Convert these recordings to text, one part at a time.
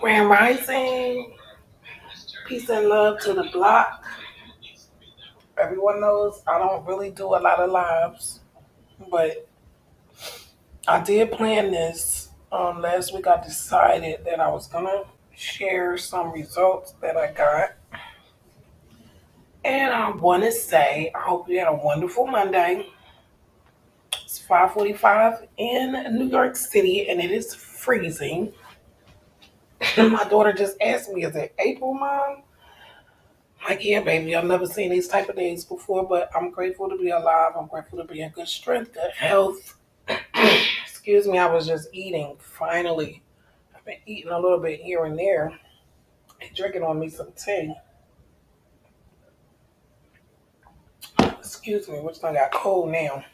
Grand Rising, peace and love to the block. Everyone knows I don't really do a lot of lives, but I did plan this. Last week I decided that I was gonna share some results that I got. And I want to say, I hope you had a wonderful Monday. It's 5:45 in New York City, and it is freezing. My daughter just asked me, "Is it April, Mom?" Like, yeah, baby, I've never seen these type of days before, but I'm grateful to be alive. I'm grateful to be in good strength, good health. Excuse me, I was just eating, finally. I've been eating a little bit here and there and drinking on me some tea. Excuse me, which I got cold now.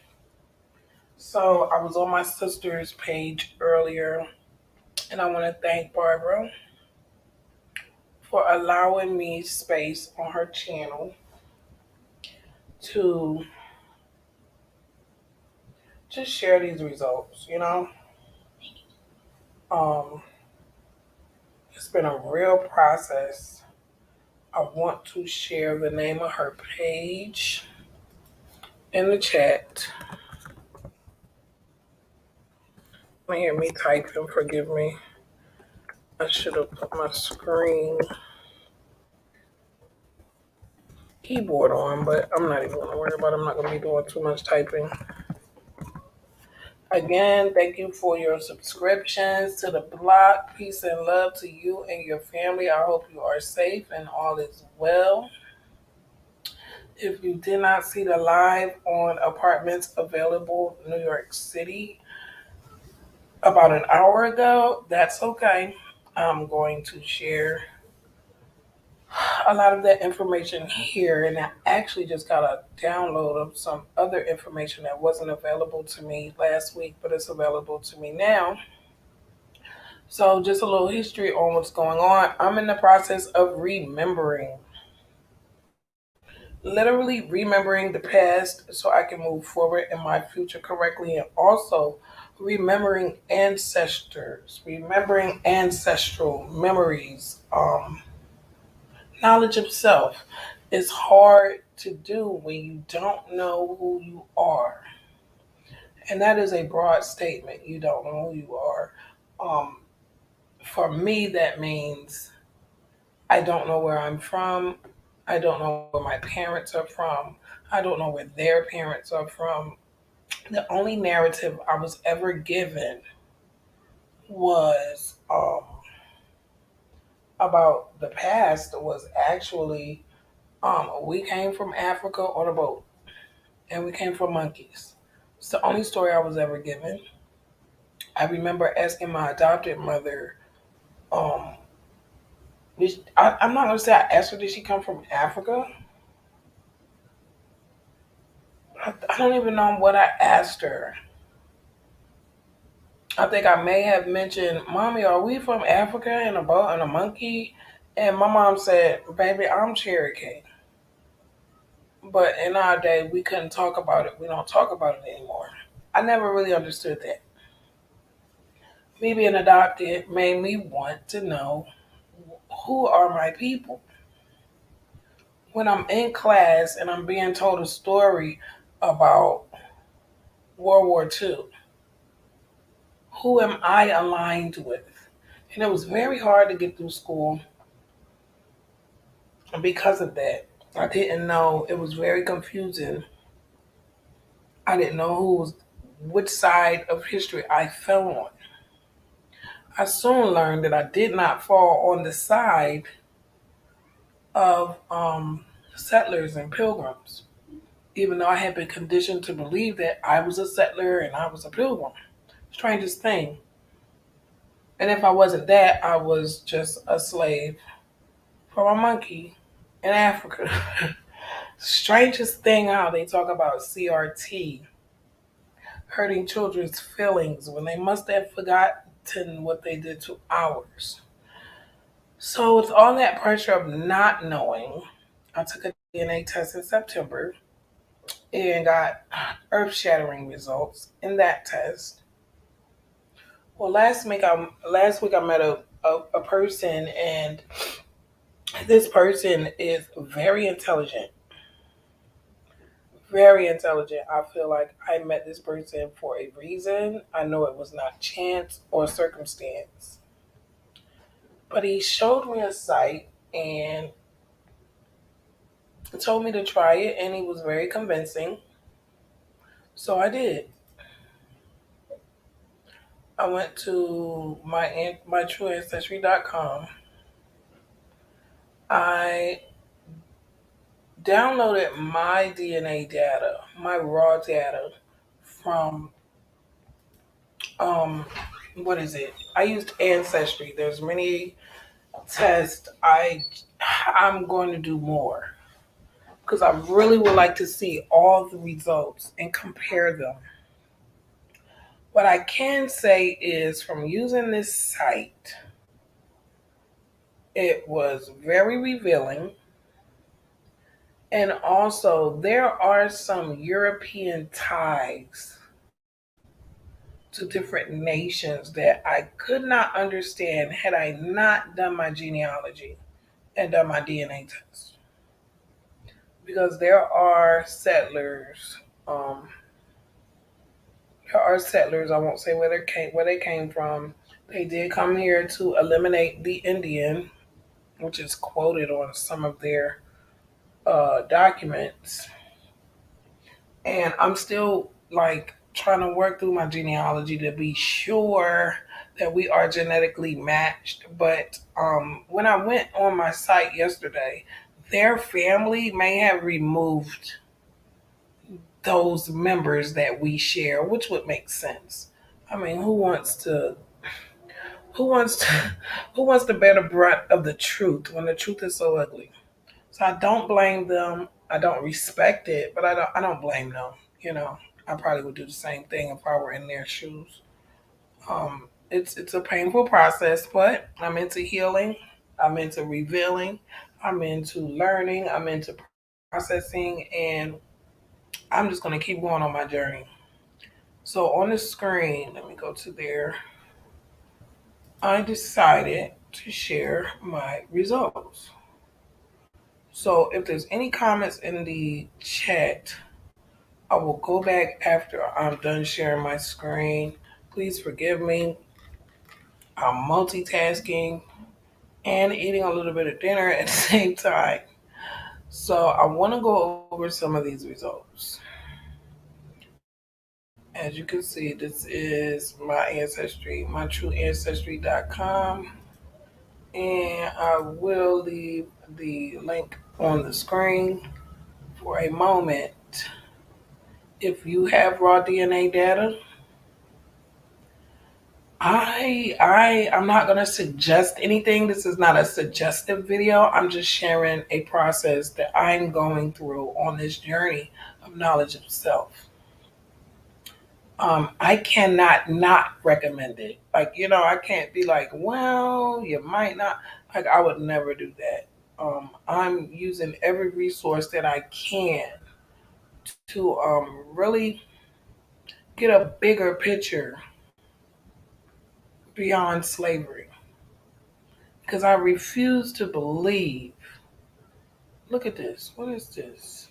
So I was on my sister's page earlier, and I want to thank Barbara for allowing me space on her channel to just share these results. Um, it's been a real process. I want to share the name of her page in the chat. You hear me typing, forgive me. I should have put my screen keyboard on, but I'm not even going to worry about it. I'm not going to be doing too much typing. Again, thank you for your subscriptions to the blog. Peace and love to you and your family. I hope you are safe and all is well. If you did not see the live on apartments available in New York City about an hour ago, that's okay. I'm going to share a lot of that information here, and I actually just got a download of some other information that wasn't available to me last week, but it's available to me now. So, just a little history on what's going on. I'm in the process of remembering, literally remembering the past so I can move forward in my future correctly, and also remembering ancestors, remembering ancestral memories, knowledge of self. Is hard to do when you don't know who you are. And that is a broad statement. You don't know who you are. Um, for me, that means I don't know where I'm from. I don't know where my parents are from. I don't know where their parents are from. The only narrative I was ever given was about the past was actually we came from Africa on a boat and we came from monkeys. It's the only story I was ever given. I remember asking my adopted mother, um, I'm not going to say I asked her, did she come from Africa? I don't even know what I asked her. I think I may have mentioned, Mommy, are we from Africa and a boat and a monkey? And my mom said, Baby, I'm Cherokee. But in our day, we couldn't talk about it. We don't talk about it anymore. I never really understood that. Me being adopted made me want to know, who are my people? When I'm in class and I'm being told a story about World War II, who am I aligned with? And it was very hard to get through school because of that. I didn't know. It was very confusing. I didn't know which side of history I fell on. I soon learned that I did not fall on the side of settlers and pilgrims, even though I had been conditioned to believe that I was a settler and I was a pilgrim. Strangest thing. And if I wasn't that, I was just a slave from a monkey in Africa. Strangest thing how they talk about CRT, hurting children's feelings when they must have forgotten what they did to ours. So, with all that pressure of not knowing, I took a DNA test in September and got earth shattering results in that test. Well, last week I met a person, and this person is very intelligent. Very intelligent. I feel like I met this person for a reason. I know it was not chance or circumstance. But he showed me a site and told me to try it, and he was very convincing. So I did. I went to my trueancestry.com. I downloaded my DNA data, my raw data from um what is it? I used Ancestry. There's many tests. I'm going to do more because I really would like to see all the results and compare them. What I can say is from using this site, it was very revealing. And also, there are some European ties to different nations that I could not understand had I not done my genealogy and done my DNA test. Because um, there are settlers, I won't say where they came from. They did come here to eliminate the Indian, which is quoted on some of their documents. And I'm still like trying to work through my genealogy to be sure that we are genetically matched. But when I went on my site yesterday, their family may have removed those members that we share, which would make sense. I mean, who wants to who wants to bear the brunt of the truth when the truth is so ugly? So I don't blame them. I don't respect it, but I don't blame them. You know, I probably would do the same thing if I were in their shoes. It's a painful process, but I'm into healing. I'm into revealing. I'm into learning. I'm into processing, and I'm just gonna keep going on my journey. So on the screen, let me go to there. I decided to share my results. So if there's any comments in the chat, I will go back after I'm done sharing my screen. Please forgive me. I'm multitasking and eating a little bit of dinner at the same time. So I want to go over some of these results. As you can see, this is my ancestry, my trueancestry.com. And I will leave the link on the screen for a moment. If you have raw DNA data, I'm not gonna suggest anything. This is not a suggestive video. I'm just sharing a process that I'm going through on this journey of knowledge of self. I cannot not recommend it. Like, I can't be like, well, you might not. Like, I would never do that. I'm using every resource that I can to really get a bigger picture beyond slavery. Because I refuse to believe. Look at this. What is this?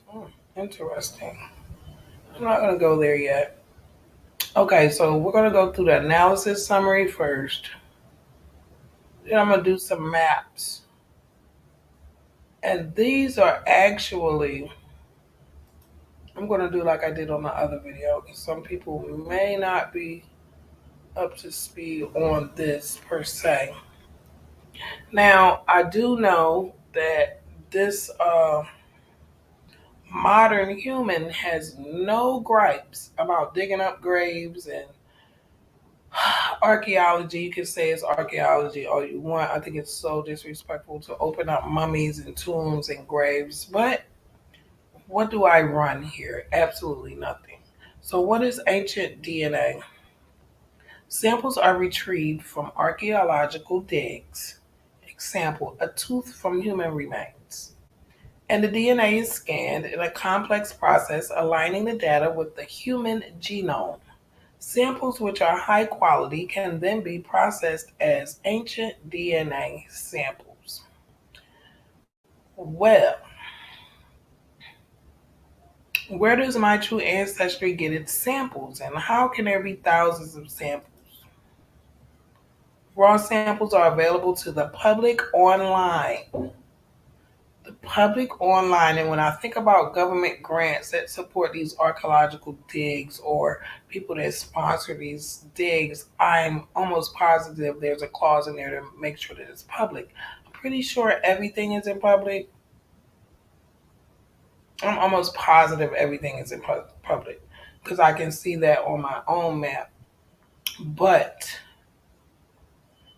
Interesting. I'm not going to go there yet. Okay, so we're going to go through the analysis summary first. Then I'm going to do some maps. And these are actually, I'm going to do like I did on the other video. Some people may not be up to speed on this per se. Now, I do know that this modern human has no gripes about digging up graves and archaeology. You can say it's archaeology all you want. I think it's so disrespectful to open up mummies and tombs and graves. But what do I run here? Absolutely nothing. So, what is ancient DNA? Samples are retrieved from archaeological digs. Example, a tooth from human remains. And the DNA is scanned in a complex process aligning the data with the human genome. Samples which are high quality can then be processed as ancient DNA samples. Well, where does my true ancestry get its samples, and how can there be thousands of samples? Raw samples are available to the public online. The public online, and when I think about government grants that support these archaeological digs or people that sponsor these digs, I'm almost positive there's a clause in there to make sure that it's public. I'm pretty sure everything is in public. I'm almost positive everything is in public because I can see that on my own map. But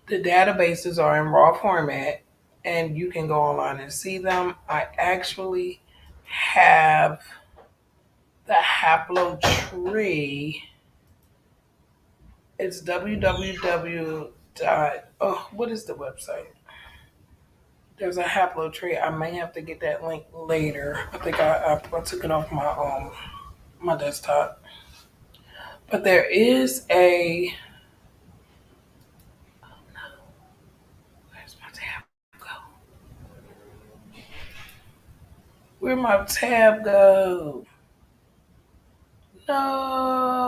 the databases are in raw format and you can go online and see them. I actually have the haplotree. It's www. Oh, what is the website? There's a haplotree. I may have to get that link later. I think I took it off my desktop. But there is a. Where's my tab go? Where'd my tab go? No.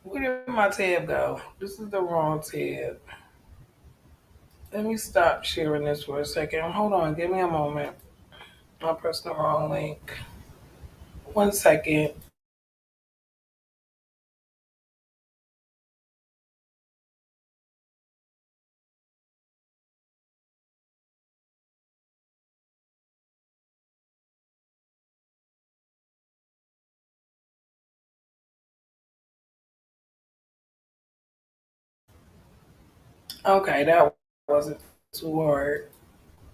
Where did my tab go? This is the wrong tab. Let me stop sharing this for a second. Hold on, give me a moment. I pressed the wrong link. 1 second. Okay, that wasn't too hard.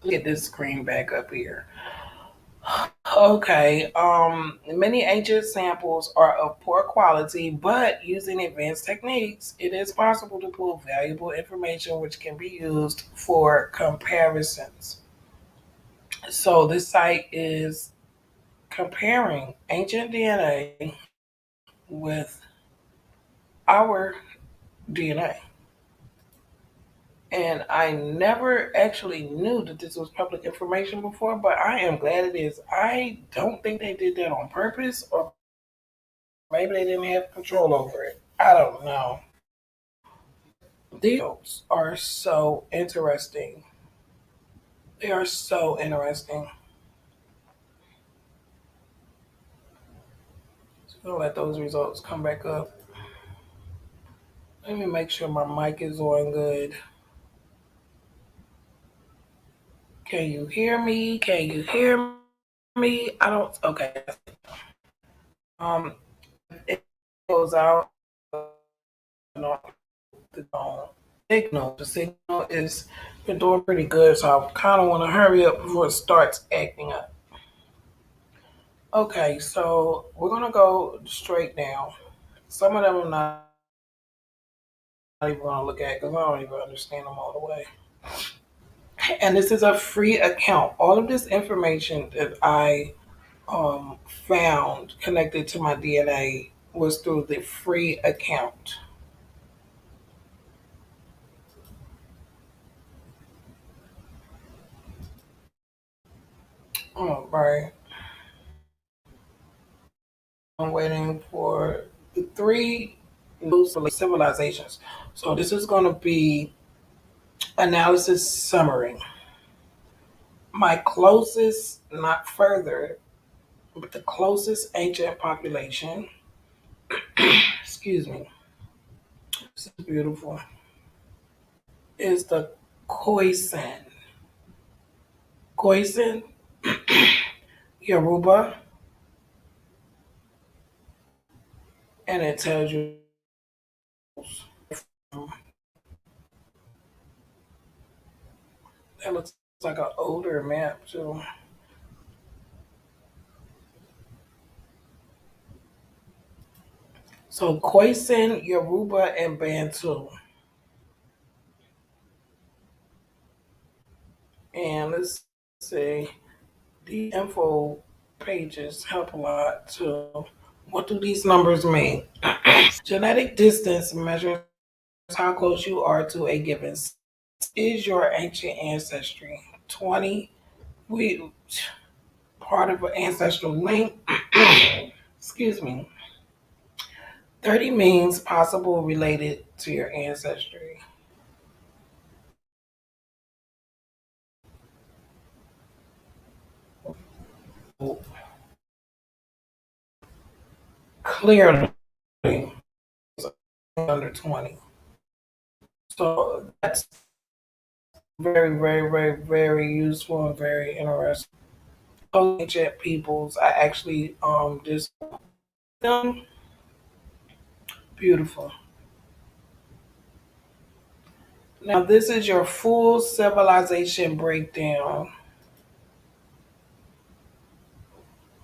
Get this screen back up here. Okay, many ancient samples are of poor quality, but using advanced techniques, it is possible to pull valuable information which can be used for comparisons. So this site is comparing ancient DNA with our DNA. And I never actually knew that this was public information before, but I am glad it is. I don't think they did that on purpose, or maybe they didn't have control over it. I don't know. These notes are so interesting. They are so interesting. So I'm gonna let those results come back up. Let me make sure my mic is on good. Can you hear me? Can you hear me? I don't. Okay. Um, it goes out. No, the signal. The signal is been doing pretty good, so I kind of want to hurry up before it starts acting up. Okay, so we're gonna go straight down. Some of them I'm not even gonna look at because I don't even understand them all the way. And this is a free account. All of this information that I found connected to my DNA was through the free account. All right. I'm waiting for the three new civilizations. So this is going to be analysis summary. My closest, not further, but the closest ancient population, excuse me, this is beautiful, is the Khoisan. Khoisan, Yoruba, and it tells you that looks like an older map too. So Khoisan, Yoruba, and Bantu. And let's see the info. pages help a lot too. What do these numbers mean? Genetic distance measures how close you are to a given is your ancient ancestry. 20, we part of an ancestral link. Excuse me. 30 means possible related to your ancestry. Clearly under 20. So that's very, very, very, very useful and very interesting. Ancient peoples, I actually just them beautiful. Now this is your full civilization breakdown.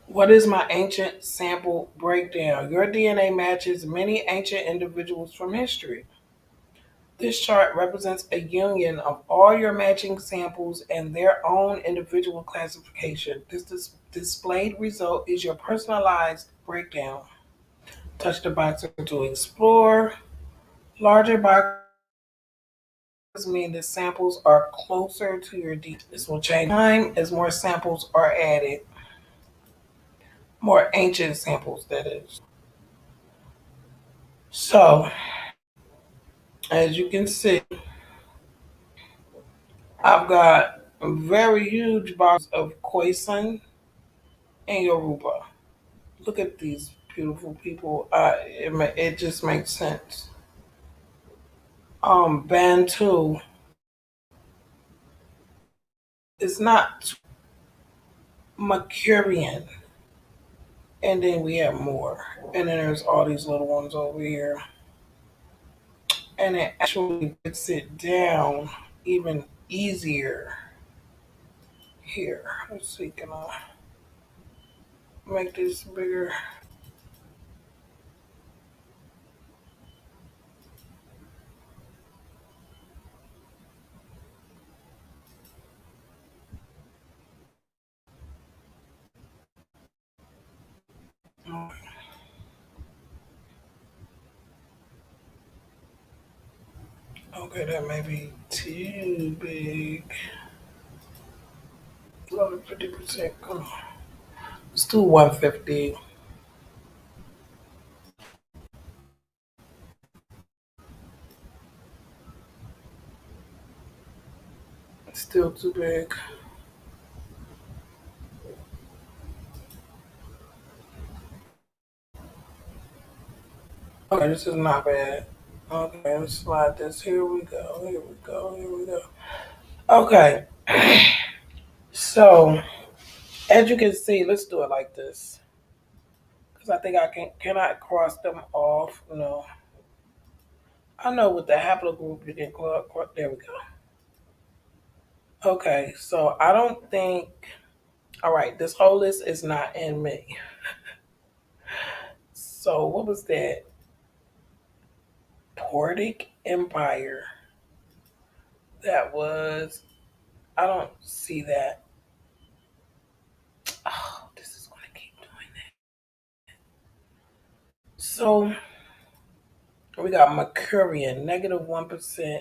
What is my ancient sample breakdown? Your DNA matches many ancient individuals from history. This chart represents a union of all your matching samples and their own individual classification. This displayed result is your personalized breakdown. Touch the box to explore. Larger boxes mean the samples are closer to your DNA. This will change time as more samples are added. More ancient samples, that is. So, as you can see, I've got a very huge box of Khoisan and Yoruba. Look at these beautiful people. It just makes sense. Bantu is not Mercurian, and then we have more, and then there's all these little ones over here, and it actually puts it down even easier here. Let's see, can I make this bigger? Okay, that may be too big. Another 50%. Come on. Let's do 150. It's still too big. Okay, this is not bad. Okay, let's slide this. Here we go. Here we go. Here we go. Okay, so as you can see, let's do it like this. Because I think I cannot cross them off. No. I know with the haplogroup you can cross. There we go. Okay, so I don't think. All right, this whole list is not in me. So what was that? Portic Empire. That was. I don't see that. Oh, this is going to keep doing that. So we got Mercurian, negative 1%.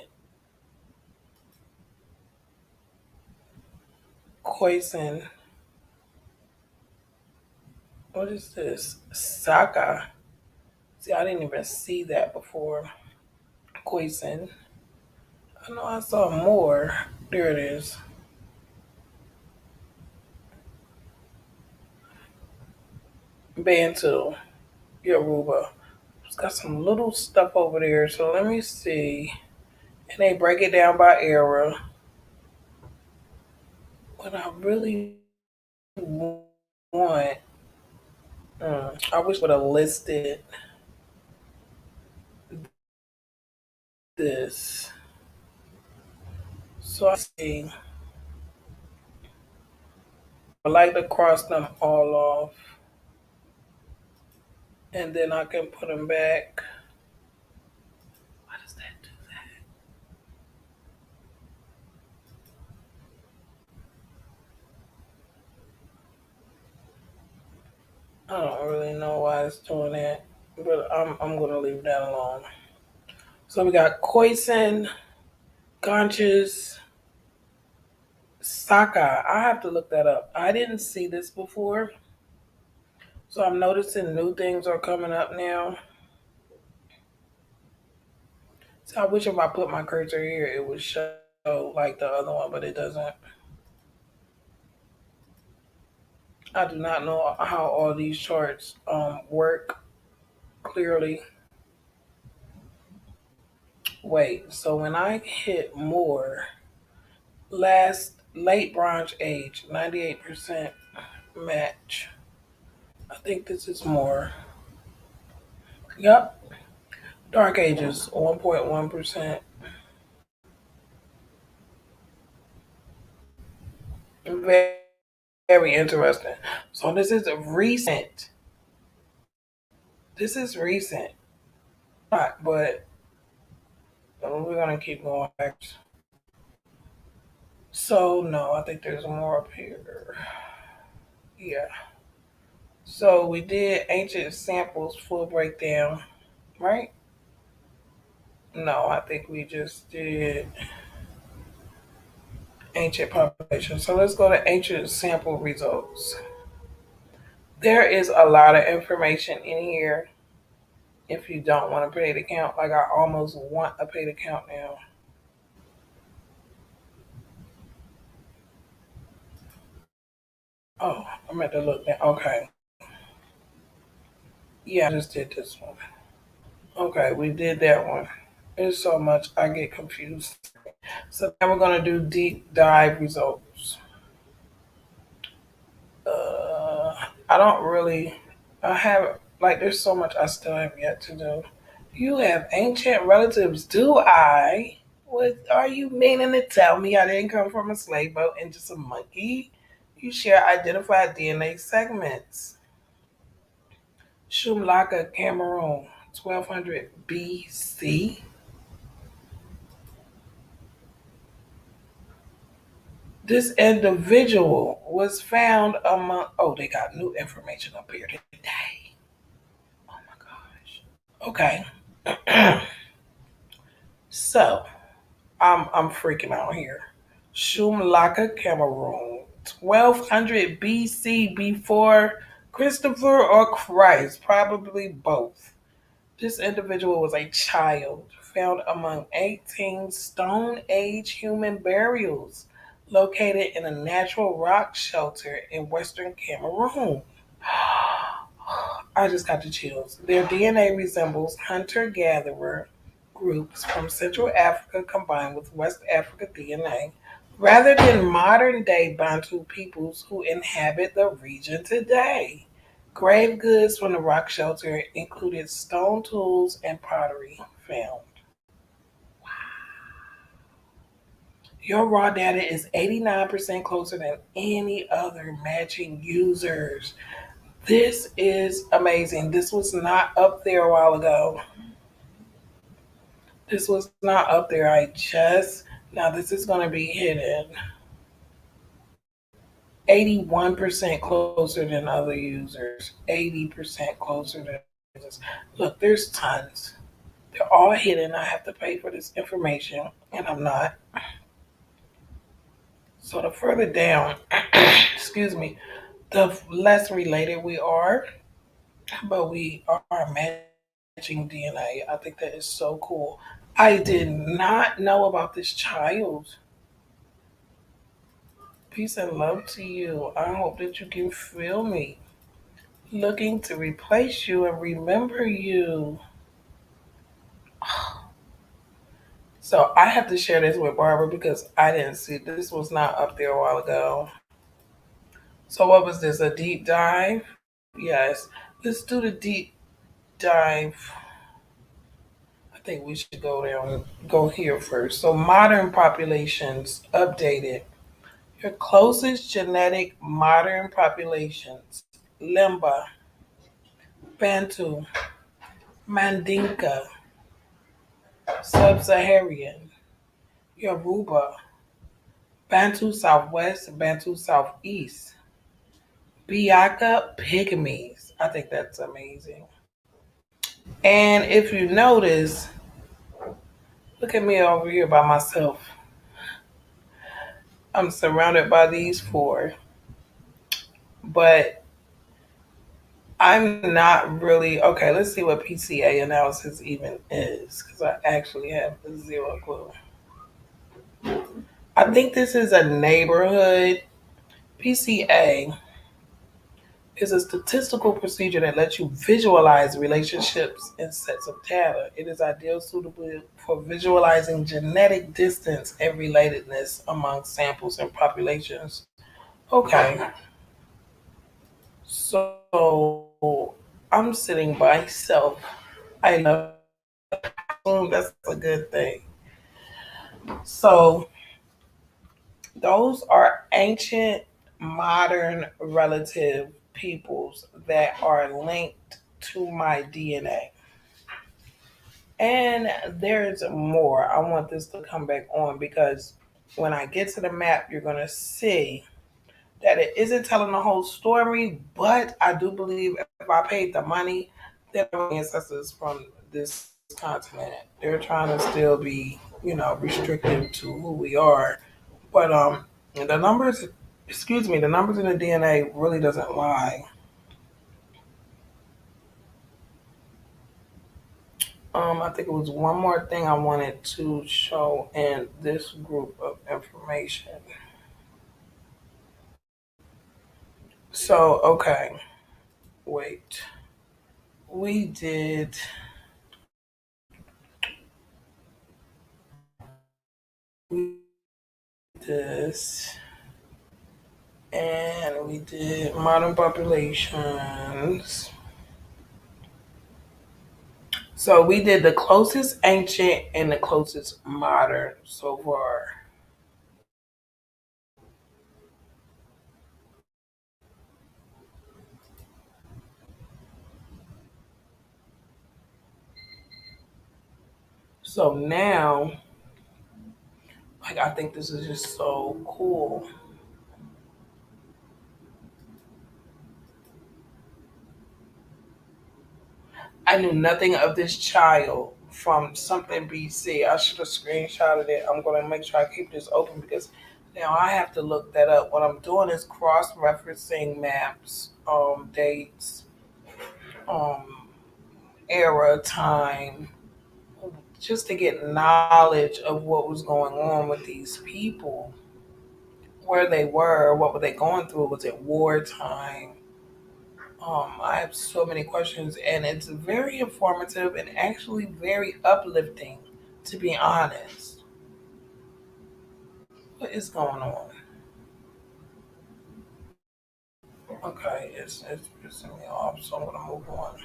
Khoisan. What is this? Saka. See, I didn't even see that before. Khoisan. I know I saw more. There it is. Bantu. Yoruba. It's got some little stuff over there. So let me see. And they break it down by era. What I really want. I wish would have listed this. So I see. I like to cross them all off, and then I can put them back. Why does that do that? I don't really know why it's doing that, but I'm gonna leave that alone. So we got Khoisan, Ganges, Saka. I have to look that up. I didn't see this before, so I'm noticing new things are coming up now. So I wish if I put my cursor here, it would show like the other one, but it doesn't. I do not know how all these charts work clearly. Wait, so when I hit more, late Bronze Age, 98% match. I think this is more. Yep. Dark Ages, 1.1%. Very, very interesting. So this is recent. This is recent. Not, but we're going to keep going back. So, no, I think there's more up here. Yeah. So we did ancient samples full breakdown, right? No, I think we just did ancient population. So let's go to ancient sample results. There is a lot of information in here if you don't want to pay the count. Like I almost want a pay the count now. Oh, I meant to look now. Okay. Yeah, I just did this one. Okay, we did that one. There's so much I get confused. So now we're gonna do deep dive results. I don't really. I have like. There's so much I still have yet to do. You have ancient relatives, do I? What are you meaning to tell me? I didn't come from a slave boat and just a monkey. You share identified DNA segments. Shumlaka, Cameroon, 1200 BC. This individual was found among. Oh, they got new information up here today. Oh my gosh. Okay. So I'm freaking out here. Shumlaka, Cameroon, 1200 BC before Christopher or Christ, probably both. This individual was a child found among 18 Stone Age human burials located in a natural rock shelter in western Cameroon. I just got the chills. Their DNA resembles hunter gatherer groups from Central Africa combined with West Africa DNA, rather than modern day Bantu peoples who inhabit the region today. Grave goods from the rock shelter included stone tools and pottery found. Your raw data is 89% closer than any other matching users. This is amazing. This was not up there a while ago. This was not up there. Now this is going to be hidden. 81% closer than other users. 80% closer than users. Look, there's tons. They're all hidden. I have to pay for this information, and I'm not. So the further down, excuse me, the less related we are, but we are matching DNA. I think that is so cool. I did not know about this child. Peace and love to you. I hope that you can feel me. Looking to replace you and remember you. So I have to share this with Barbara because I didn't see this was not up there a while ago. So what was this? A deep dive? Yes. Let's do the deep dive. I think we should go here first. So modern populations updated. Your closest genetic modern populations: Limba, Bantu, Mandinka, Sub-Saharan, Yoruba, Bantu Southwest, Bantu Southeast, Biaka pygmies. I think that's amazing. And if you notice, look at me over here by myself. I'm surrounded by these four, but I'm not really okay. Let's see what PCA analysis even is because I actually have zero clue. I think this is a neighborhood. PCA is a statistical procedure that lets you visualize relationships in sets of data. It is ideal suitable for visualizing genetic distance and relatedness among samples and populations. Okay, so I'm sitting by myself. I love that's a good thing. So those are ancient, modern relative peoples that are linked to my DNA. And there's more. I want this to come back on because when I get to the map, you're going to see that it isn't telling the whole story, but I do believe if I paid the money, that my ancestors from this continent, they're trying to still be, restricted to who we are. But the numbers, excuse me, the numbers in the DNA really doesn't lie. I think it was one more thing I wanted to show in this group of information. So, okay, wait. We did this and we did modern populations. So we did the closest ancient and the closest modern so far. So now, like, I think this is just so cool. I knew nothing of this child from something BC. I should have screenshotted it. I'm going to make sure I keep this open because now I have to look that up. What I'm doing is cross referencing maps, dates, um, era, time, just to get knowledge of what was going on with these people, where they were, what were they going through? Was it wartime? I have so many questions, and it's very informative and actually very uplifting, to be honest. What is going on? Okay, it's pissing me off, so I'm gonna move on.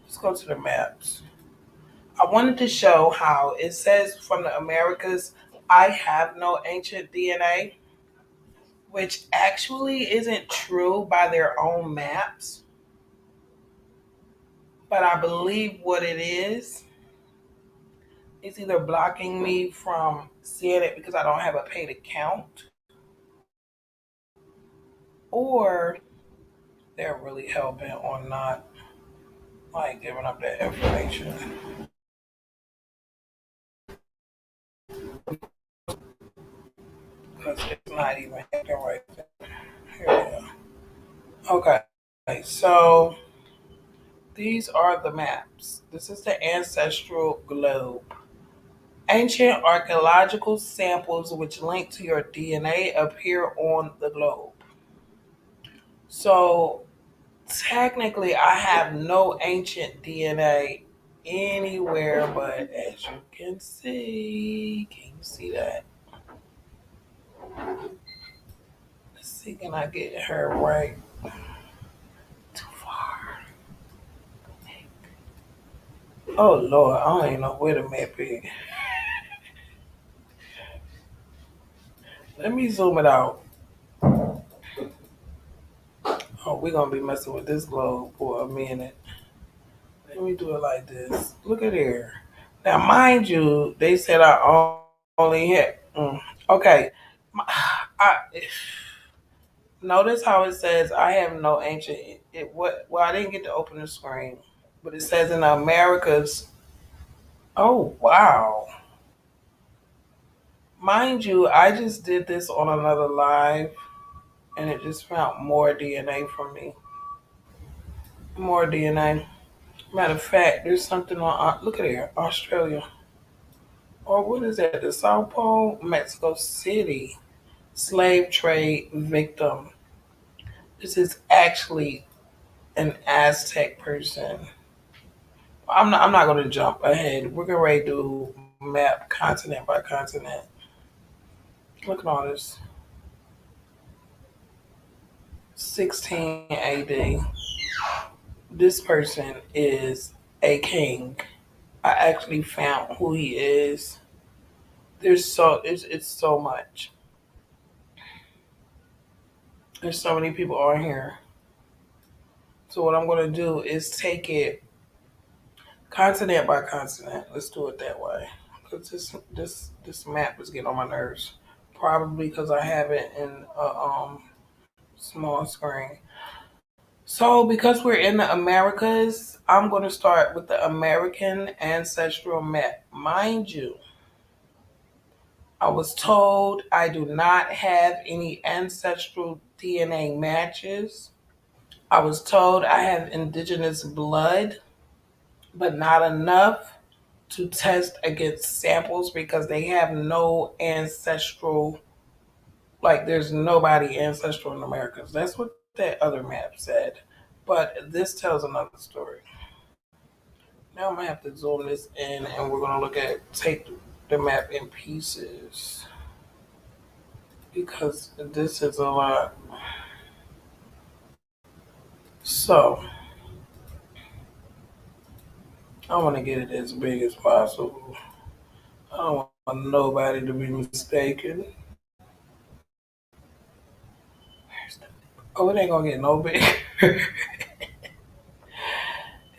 Let's go to the maps. I wanted to show how it says from the Americas, I have no ancient DNA, which actually isn't true by their own maps. But I believe what it is either blocking me from seeing it because I don't have a paid account, or they're really hell bent on not like giving up that information because it's not even acting right. Here we go. Okay, so these are the maps. This is the Ancestral Globe. Ancient archaeological samples which link to your DNA appear on the globe. So technically, I have no ancient DNA anywhere, but as you can you see that? Let's see, can I get her right? Too far. Oh Lord, I don't even know where the map is. Let me zoom it out. Oh, we're gonna be messing with this globe for a minute. Let me do it like this. Look at here. Now, mind you, they said I only had. Okay, I, Notice how it says I have no ancient. It what? Well, I didn't get to open the screen, but it says in the Americas. Oh wow! Mind you, I just did this on another live, and it just found more DNA for me. More DNA. Matter of fact, there's something on. Look at here, Australia. Or what is that? The South Pole, Mexico City. Slave trade victim. This is actually an Aztec person. I'm not going to jump ahead. We're going to do map continent by continent. Look at all this. 16 AD. This person is a king. I actually found who he is. It's so much. There's so many people on here. So what I'm going to do is take it continent by continent. Let's do it that way. Because this map is getting on my nerves. Probably because I have it in a small screen. So because we're in the Americas, I'm going to start with the American Ancestral Map. Mind you, I was told I do not have any ancestral DNA matches. I was told I have indigenous blood, but not enough to test against samples because they have no ancestral, like there's nobody ancestral in Americas. That's what that other map said. But this tells another story. Now I'm gonna have to zoom this in and we're gonna take the map in pieces because this is a lot. So I wanna get it as big as possible. I don't want nobody to be mistaken. Oh, it ain't gonna get no bigger.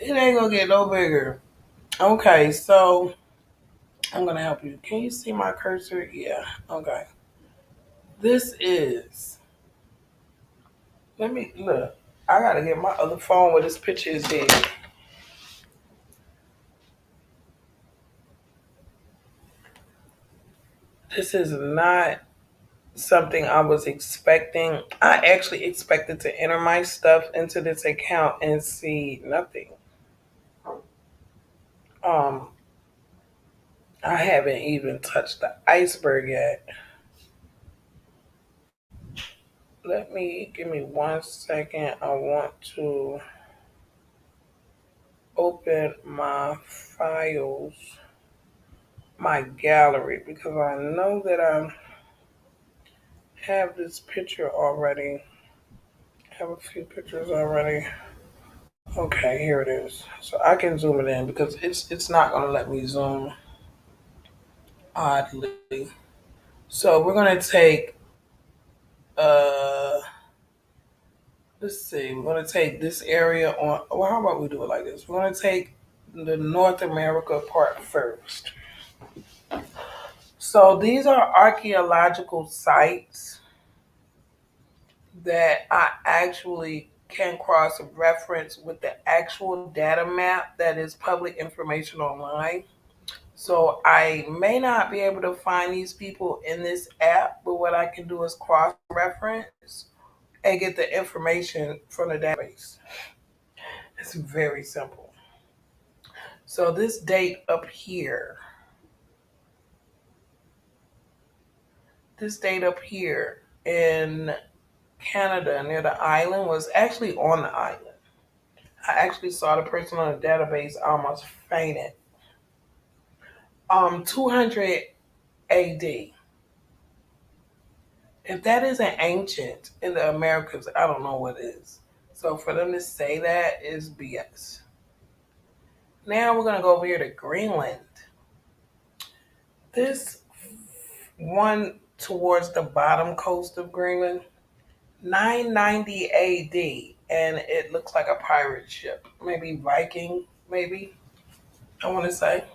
It ain't gonna get no bigger. Okay, so I'm gonna help you. Can you see my cursor? Yeah. Okay. This is. Let me look. I gotta get my other phone where this picture is big. This is not something I was expecting. I actually expected to enter my stuff into this account and see nothing. Um, I haven't even touched the iceberg yet. Give me 1 second. I want to open my files, my gallery, because I know that I have this picture already. I have a few pictures already. Okay, here it is. So I can zoom it in because it's not gonna let me zoom oddly. So we're gonna take uh let's see, we're gonna take this area on well how about we do it like this? We're gonna take the North America part first. So these are archaeological sites that I actually can cross reference with the actual data map that is public information online. So I may not be able to find these people in this app, but what I can do is cross reference and get the information from the database. It's very simple. So this date up here, in Canada near the island was actually on the island. I actually saw the person on the database. I almost fainted. 200 AD. If that isn't ancient in the Americas, I don't know what is. So for them to say that is BS. Now we're gonna go over here to Greenland. This one towards the bottom coast of Greenland, 990 AD, and it looks like a pirate ship, maybe Viking, maybe. I want to say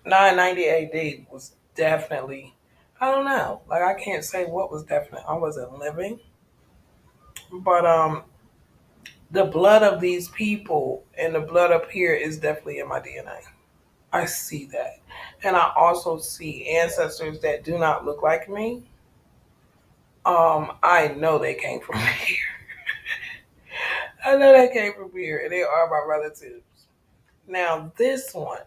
990 AD was definitely. I don't know. Like I can't say what was definite. I wasn't living. But the blood of these people and the blood up here is definitely in my DNA. I see that. And I also see ancestors that do not look like me. I know they came from here. I know they came from here and they are my relatives. Now this one,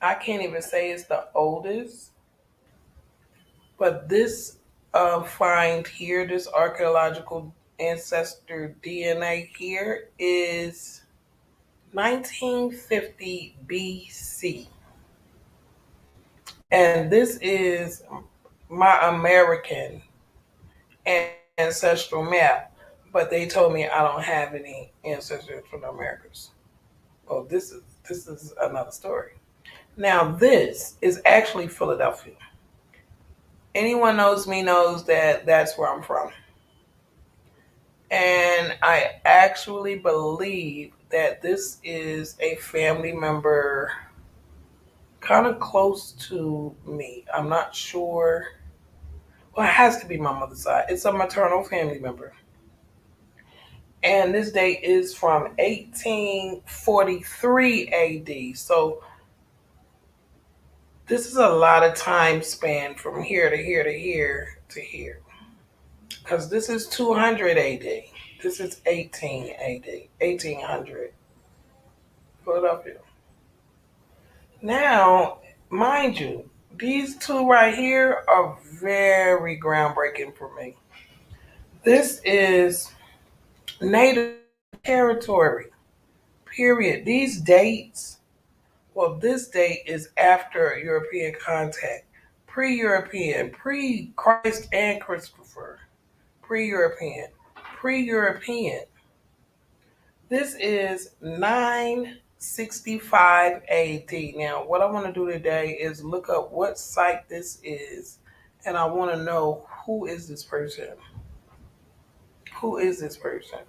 I can't even say it's the oldest, but this find here, this archaeological ancestor DNA here is 1950 BC. And this is my American ancestral map, but they told me I don't have any ancestors from the Americas. Well, this is another story. Now this is actually Philadelphia. Anyone knows me knows that that's where I'm from. And I actually believe that this is a family member kind of close to me. I'm not sure. Well, it has to be my mother's side. It's a maternal family member. And this date is from 1843 AD. So this is a lot of time span from here to here to here to here. Because this is 200 AD. This is 18 AD, 1800 Philadelphia. Now, mind you, these two right here are very groundbreaking for me. This is native territory, period. These dates, well, this date is after European contact, pre European, pre Christ and Christopher, pre European, pre European. This is 965 AD. Now, what I want to do today is look up what site this is, and I want to know who is this person? Who is this person?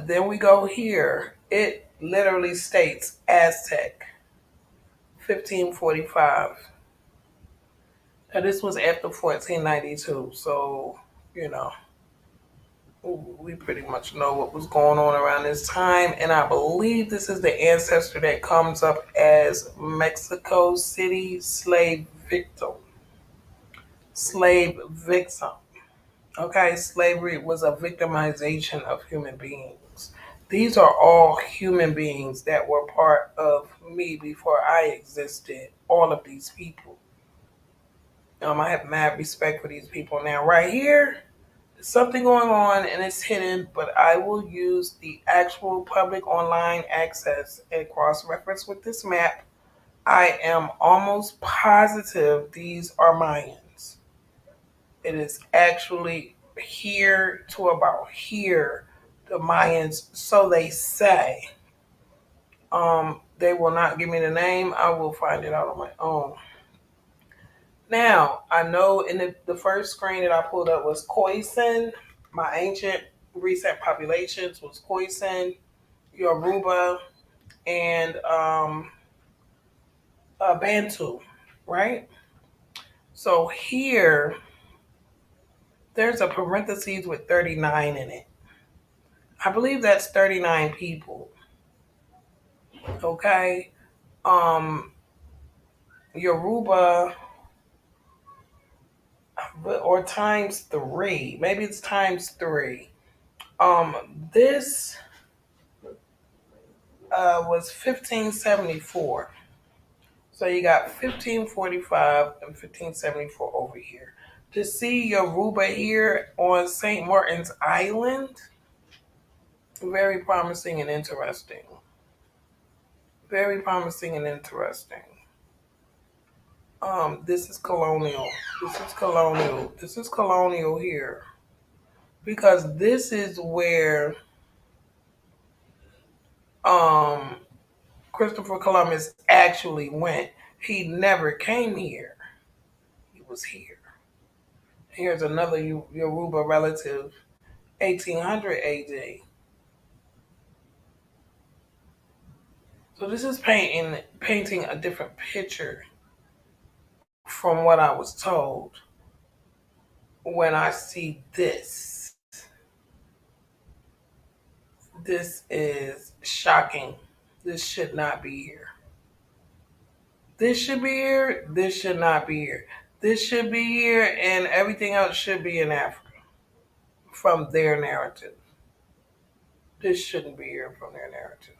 Then we go here. It literally states Aztec, 1545. Now, this was after 1492, so, you know, we pretty much know what was going on around this time. And I believe this is the ancestor that comes up as Mexico City slave victim. Slave victim. Okay, slavery was a victimization of human beings. These are all human beings that were part of me before I existed. All of these people. I have mad respect for these people. Now, right here, there's something going on and it's hidden, but I will use the actual public online access and cross reference with this map. I am almost positive these are Mayans. It is actually here to about here, the Mayans, so they say. They will not give me the name. I will find it out on my own. Now, I know in the first screen that I pulled up was Khoisan. My ancient recent populations was Khoisan, Yoruba, and Bantu, right? So here, there's a parentheses with 39 in it. I believe that's 39 people. Okay. Um, Yoruba, or times three. Maybe it's times three. This was 1574. So you got 1545 and 1574 over here. To see Yoruba here on St. Martin's Island, very promising and interesting. Very promising and interesting. This is colonial. This is colonial. This is colonial here. Because this is where um Christopher Columbus actually went. He never came here. He was here. Here's another Yoruba relative, 1800 AD. So this is painting a different picture from what I was told. when I see this. This is shocking. This should not be here. This should be here. This should not be here. This should be here, and everything else should be in Africa from their narrative. This shouldn't be here from their narrative.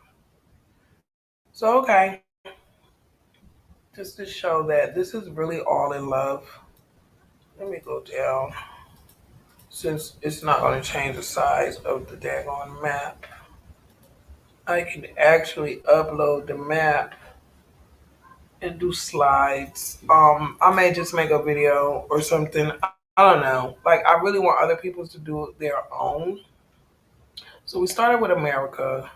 So, okay, just to show that this is really all in love. Let me go down since it's not going to change the size of the daggone map. I can actually upload the map and do slides. I may just make a video or something. I don't know. Like I really want other people to do their own. So we started with America.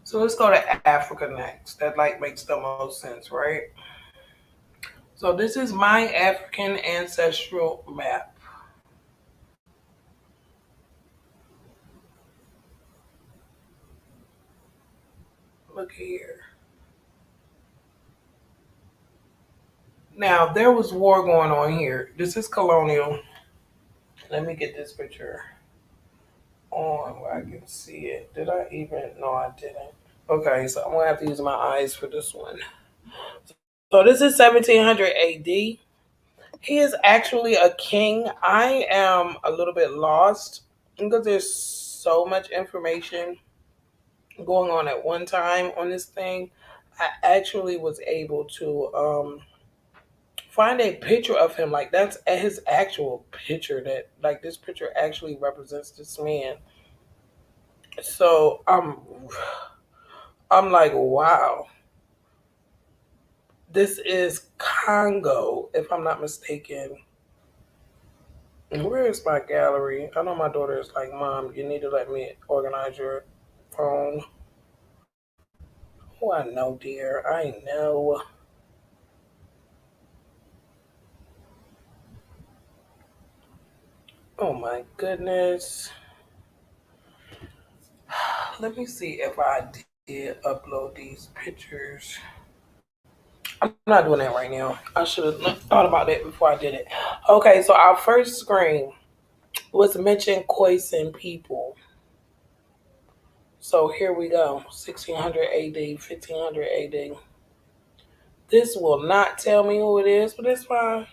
So let's go to Africa next. That like makes the most sense, right? So this is my African ancestral map. Look here. Now there was war going on here. This is colonial. Let me get this picture on where I can see it. Did I even? No, I didn't. Okay, so I'm gonna have to use my eyes for this one. So this is 1700 AD. He is actually a king. I am a little bit lost because there's so much information going on at one time on this thing. I actually was able to find a picture of him. Like that's his actual picture. That like this picture actually represents this man. So I'm like, wow. This is Congo, if I'm not mistaken. And where is my gallery? I know my daughter is like, Mom, you need to let me organize your phone. Oh, I know, dear. I know. Oh my goodness. Let me see if I did upload these pictures. I'm not doing that right now. I should have thought about that before I did it. Okay, so our first screen was mention Khoisan people. So here we go. 1600 AD, 1500 AD. This will not tell me who it is, but it's fine.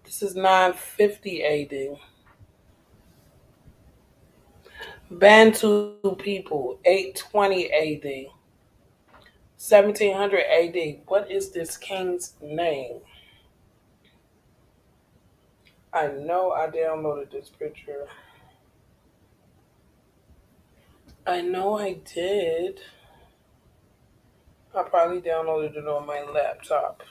This is 950 AD. Bantu people, 820 AD. 1700 AD. What is this king's name? I know I downloaded this picture. I know I did. I probably downloaded it on my laptop.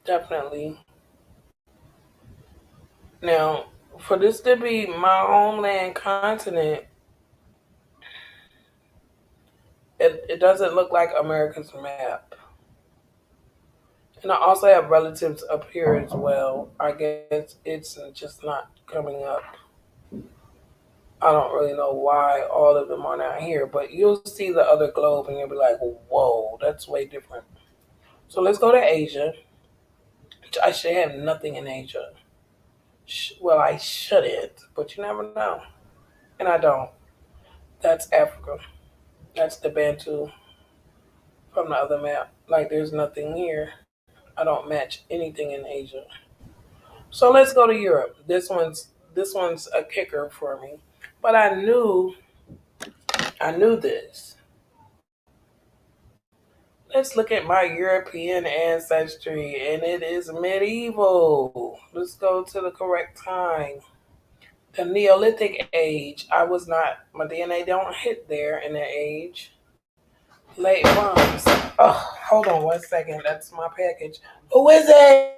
Definitely. Now, for this to be my homeland continent, it doesn't look like America's map. And I also have relatives up here as well. I guess it's just not coming up. I don't really know why all of them are not here, but you'll see the other globe and you'll be like, whoa, that's way different. So let's go to Asia. I should have nothing in Asia. Well, I shouldn't, but you never know. And I don't. That's Africa. That's the Bantu from the other map. Like, there's nothing here. I don't match anything in Asia. So let's go to Europe. This one's a kicker for me. But I knew this. Let's look at my European ancestry, and it is medieval. Let's go to the correct time. The Neolithic age. I was not, my DNA don't hit there in that age. Late bronze. Oh, hold on 1 second. That's my package. Who is it?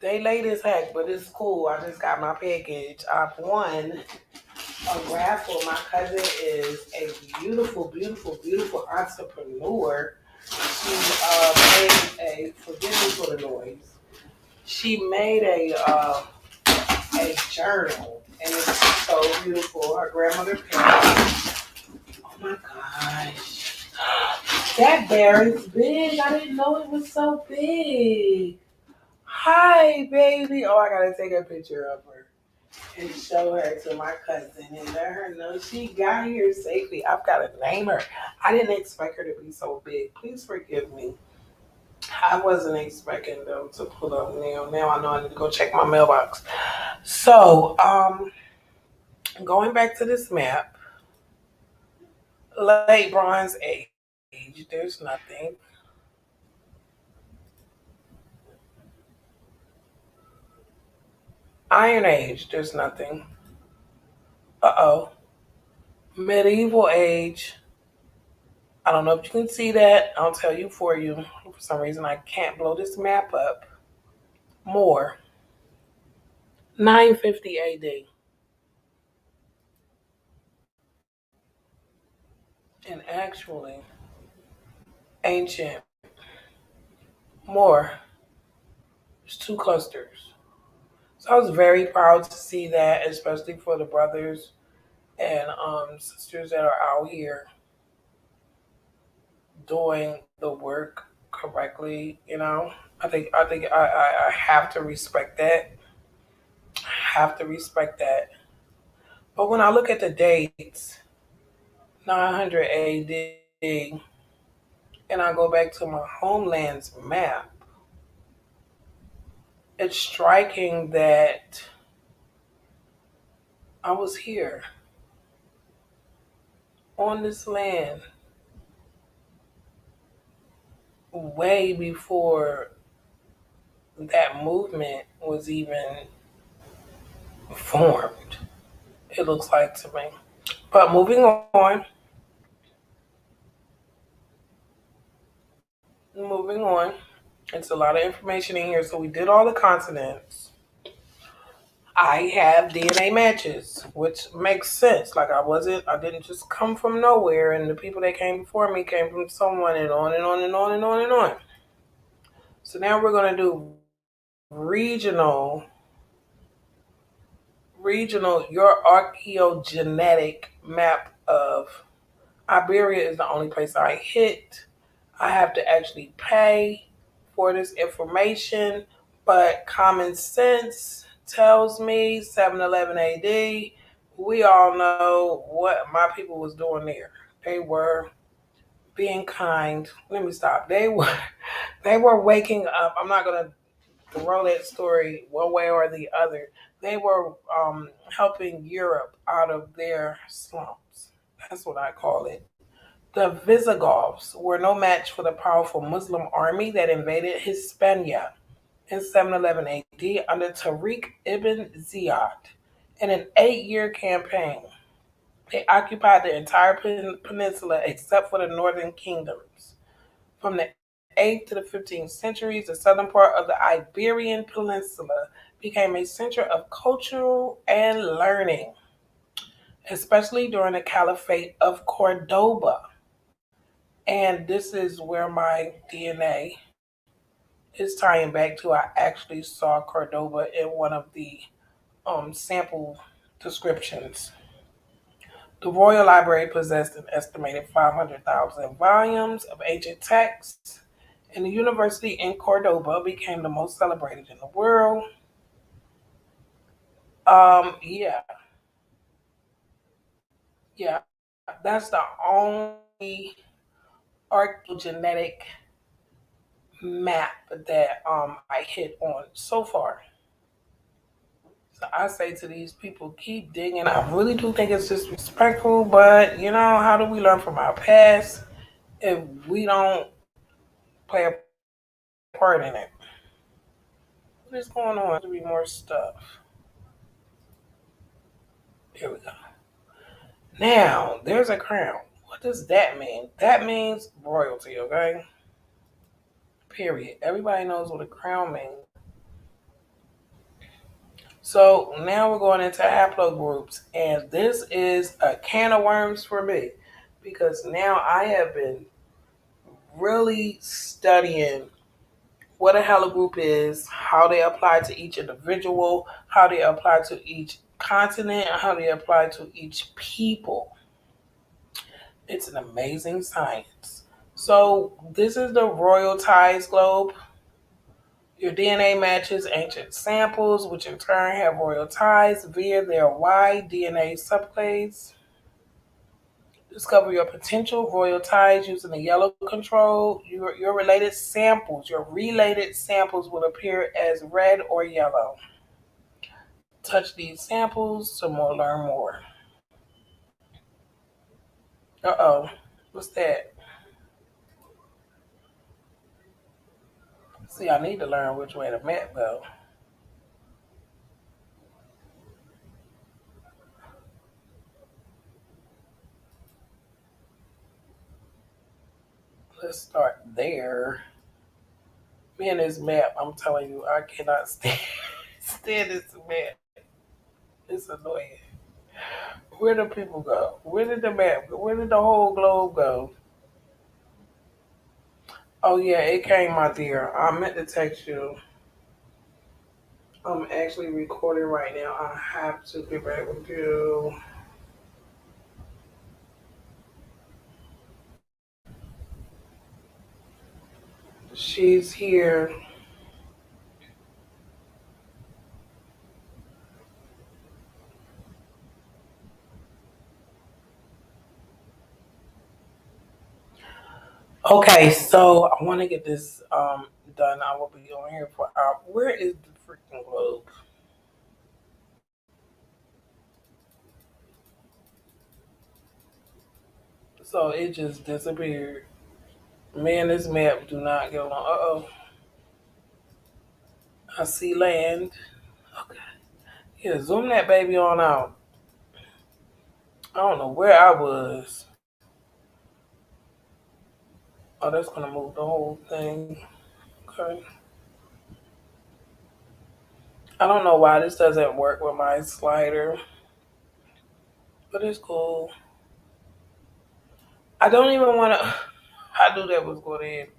They late as heck, but it's cool. I just got my package. I've won a raffle. My cousin is a beautiful, beautiful, beautiful entrepreneur. She made a, forgive me for the noise. She made a journal, and it's so beautiful. Her grandmother passed. Oh my gosh. That bear is big. I didn't know it was so big. Hi, baby. Oh, I gotta take a picture of her and show her to my cousin and let her know she got here safely. I've got to name her. I didn't expect her to be so big. Please forgive me. I wasn't expecting them to pull up now. Now I know I need to go check my mailbox. So, going back to this map, late Bronze Age, there's nothing. Iron Age, there's nothing. Uh oh. Medieval Age, I don't know if you can see that. I'll tell you for you. For some reason, I can't blow this map up more. 950 AD. And actually, ancient, more. There's two clusters. So I was very proud to see that, especially for the brothers and sisters that are out here doing the work correctly. I think I have to respect that. Have to respect that. But when I look at the dates, 900 AD, and I go back to my homeland's map, it's striking that I was here on this land way before that movement was even formed, it looks like to me. But moving on, it's a lot of information in here. So we did all the continents. I have DNA matches, which makes sense. Like I didn't just come from nowhere, and the people that came before me came from someone, and on and on and on and on and on. So now we're gonna do regional, your archaeogenetic map of Iberia is the only place I hit. I have to actually pay for this information, but common sense tells me 711 AD. We all know what my people was doing there. They were being kind. Let me stop. They were waking up. I'm not gonna throw that story one way or the other. They were helping Europe out of their slumps. That's what I call it. The Visigoths were no match for the powerful Muslim army that invaded Hispania in 711 AD under Tariq ibn Ziyad. In an 8-year campaign, they occupied the entire peninsula except for the northern kingdoms. From the 8th to the 15th centuries, the southern part of the Iberian Peninsula became a center of culture and learning, especially during the Caliphate of Cordoba. And this is where my DNA is tying back to. I actually saw Cordoba in one of the sample descriptions. The Royal Library possessed an estimated 500,000 volumes of ancient texts, and the university in Cordoba became the most celebrated in the world. Yeah, yeah, that's the only archaeogenetic map that I hit on so far. So I say to these people, keep digging. I really do think it's disrespectful, but how do we learn from our past if we don't play a part in it? What is going on? There's to be more stuff. Here we go. Now, there's a crown. What does that mean? That means royalty, okay? Period. Everybody knows what a crown means. So now we're going into haplogroups, and this is a can of worms for me because now I have been really studying what a haplogroup is, how they apply to each individual, how they apply to each continent, and how they apply to each people. It's an amazing science. So this is the Royal Ties Globe. Your DNA matches ancient samples, which in turn have royal ties via their wide DNA subclades. Discover your potential royal ties using the yellow control. Your related samples will appear as red or yellow. Touch these samples to learn more. Uh-oh. What's that? See, I need to learn which way the map go. Let's start there. Me and this map, I'm telling you, I cannot stand this map. It's annoying. Where do people go? Where did the map go? Where did the whole globe go? Oh yeah, it came, my dear. I meant to text you. I'm actually recording right now. I have to get back with you. She's here. Okay, so I want to get this done. I will be on here for where is the freaking globe? So it just disappeared. Me and this map do not get along. Uh oh. I see land. Okay. Yeah, zoom that baby on out. I don't know where I was. Oh, that's gonna move the whole thing. Okay. I don't know why this doesn't work with my slider, but it's cool. I don't even want to. I knew that was going to end.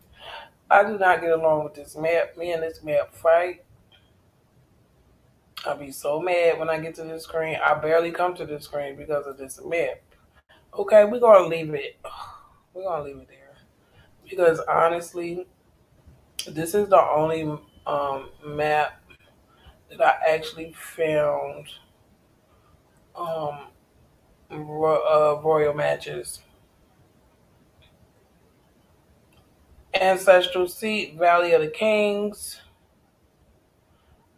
I do not get along with this map. Me and this map fight. I'll be so mad when I get to this screen. I barely come to this screen because of this map. Okay, we're gonna leave it. We're gonna leave it there because honestly, this is the only map that I actually found um, royal matches. Ancestral seat, Valley of the Kings.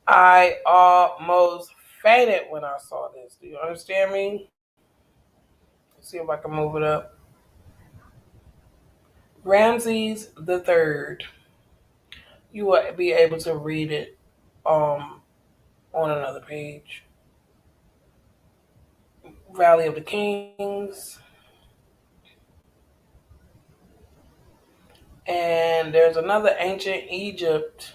I almost fainted when I saw this. Do you understand me? Let's see if I can move it up. Ramses the Third. You will be able to read it on another page. Valley of the Kings. And there's another ancient Egypt,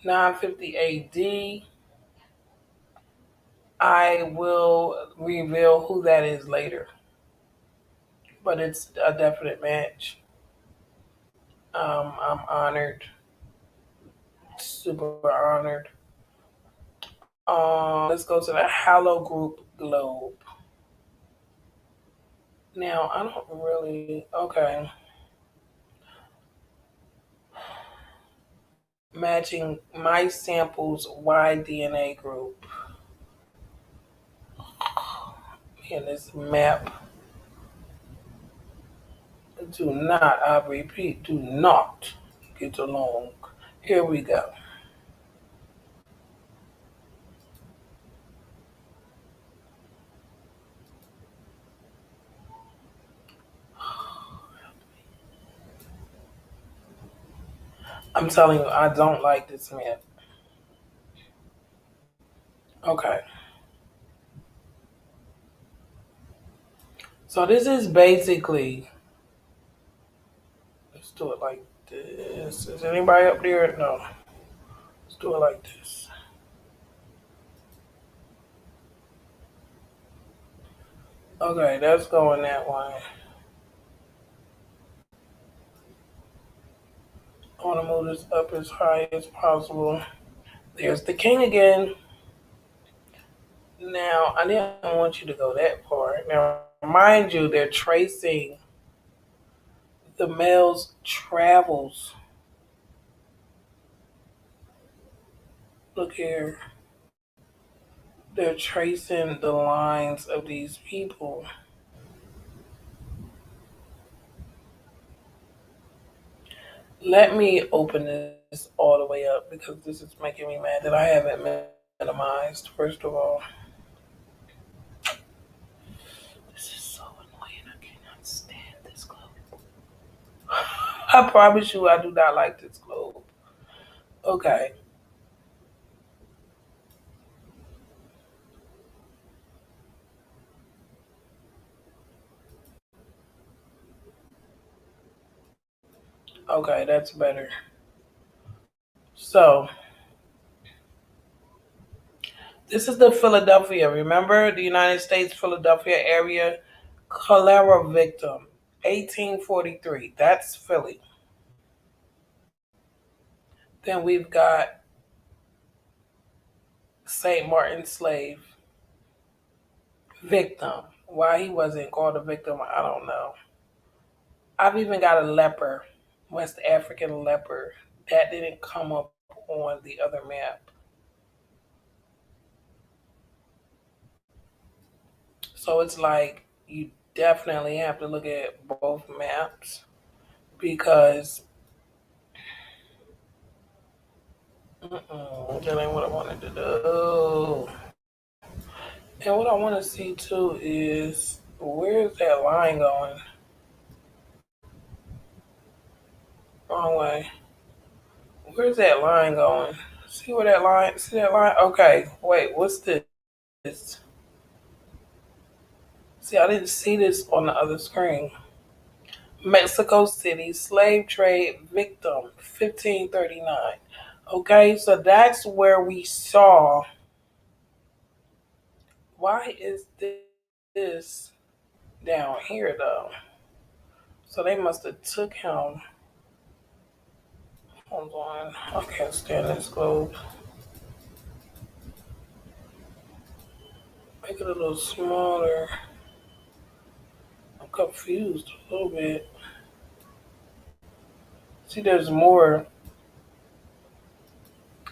950 AD. I will reveal who that is later, but it's a definite match. I'm honored, super honored. Let's go to the Hallow Group Globe. Now, I don't really, okay. Matching my sample's Y-DNA group in this map. Do not, I repeat, do not get along. Here we go. I'm telling you, I don't like this map. Okay. So this is basically, let's do it like this. Is anybody up there? No. Let's do it like this. Okay, that's going that way. I want to move this up as high as possible. There's the king again. Now, I didn't want you to go that far. Now, mind you, they're tracing the male's travels. Look here. They're tracing the lines of these people. Let me open this all the way up because this is making me mad that I haven't minimized, first of all. This is so annoying. I cannot stand this globe. I promise you, I do not like this globe. Okay. Okay, that's better. So, this is the Philadelphia. Remember the United States Philadelphia area cholera victim, 1843. That's Philly. Then we've got St. Martin slave victim. Why he wasn't called a victim, I don't know. I've even got a leper, West African leper. That didn't come up on the other map. So it's like you definitely have to look at both maps because that ain't what I wanted to do. And what I want to see too is where's that line going? Wrong way. Where's that line going? See where that line? See that line? Okay, wait. What's this? See, I didn't see this on the other screen. Mexico City slave trade victim, 1539. Okay, so that's where we saw. Why is this down here though? So they must have took him. Hold on, I can't stand this globe. Make it a little smaller. I'm confused a little bit. See, there's more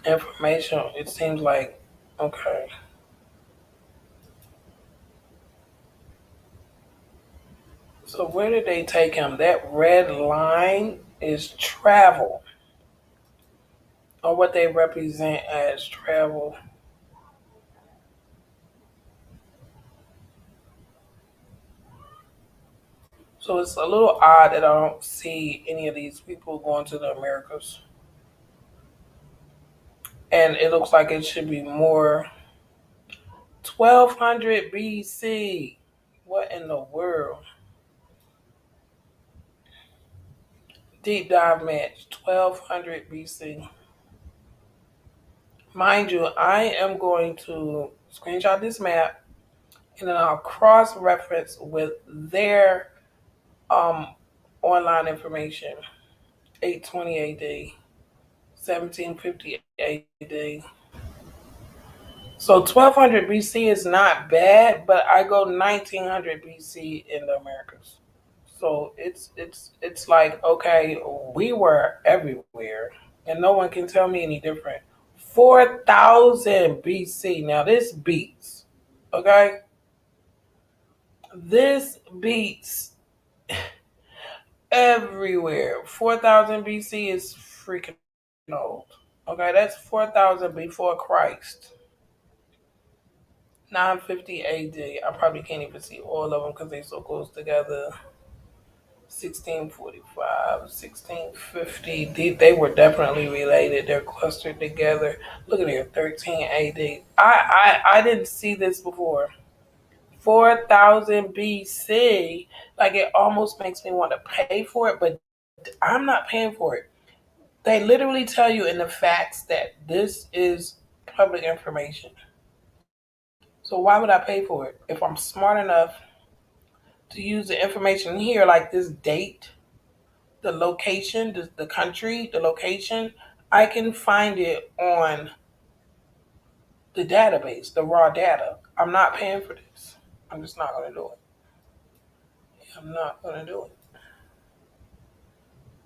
information. It seems like okay. So where did they take him? That red line is travel, or what they represent as travel. So it's a little odd that I don't see any of these people going to the Americas. And it looks like it should be more 1200 BC. What in the world? Deep dive match 1200 BC. Mind you, I am going to screenshot this map and then I'll cross reference with their um, online information. 820 AD, 1750 AD. So 1200 BC is not bad, but I go 1900 BC in the Americas. So it's like okay, we were everywhere, and no one can tell me any different. 4000 BC. Now this beats. Okay, this beats everywhere. 4000 BC is freaking old. Okay, that's 4000 before Christ. 950 AD. I probably can't even see all of them because they're so close together. 1645, 1650. They were definitely related. They're clustered together. Look at here, 13 AD. I didn't see this before. 4000 BC. Like it almost makes me want to pay for it, but I'm not paying for it. They literally tell you in the facts that this is public information. So why would I pay for it if I'm smart enough? to use the information here, like this date, the location, the country, the location, I can find it on the database, the raw data. I'm not paying for this. I'm just not going to do it. I'm not going to do it.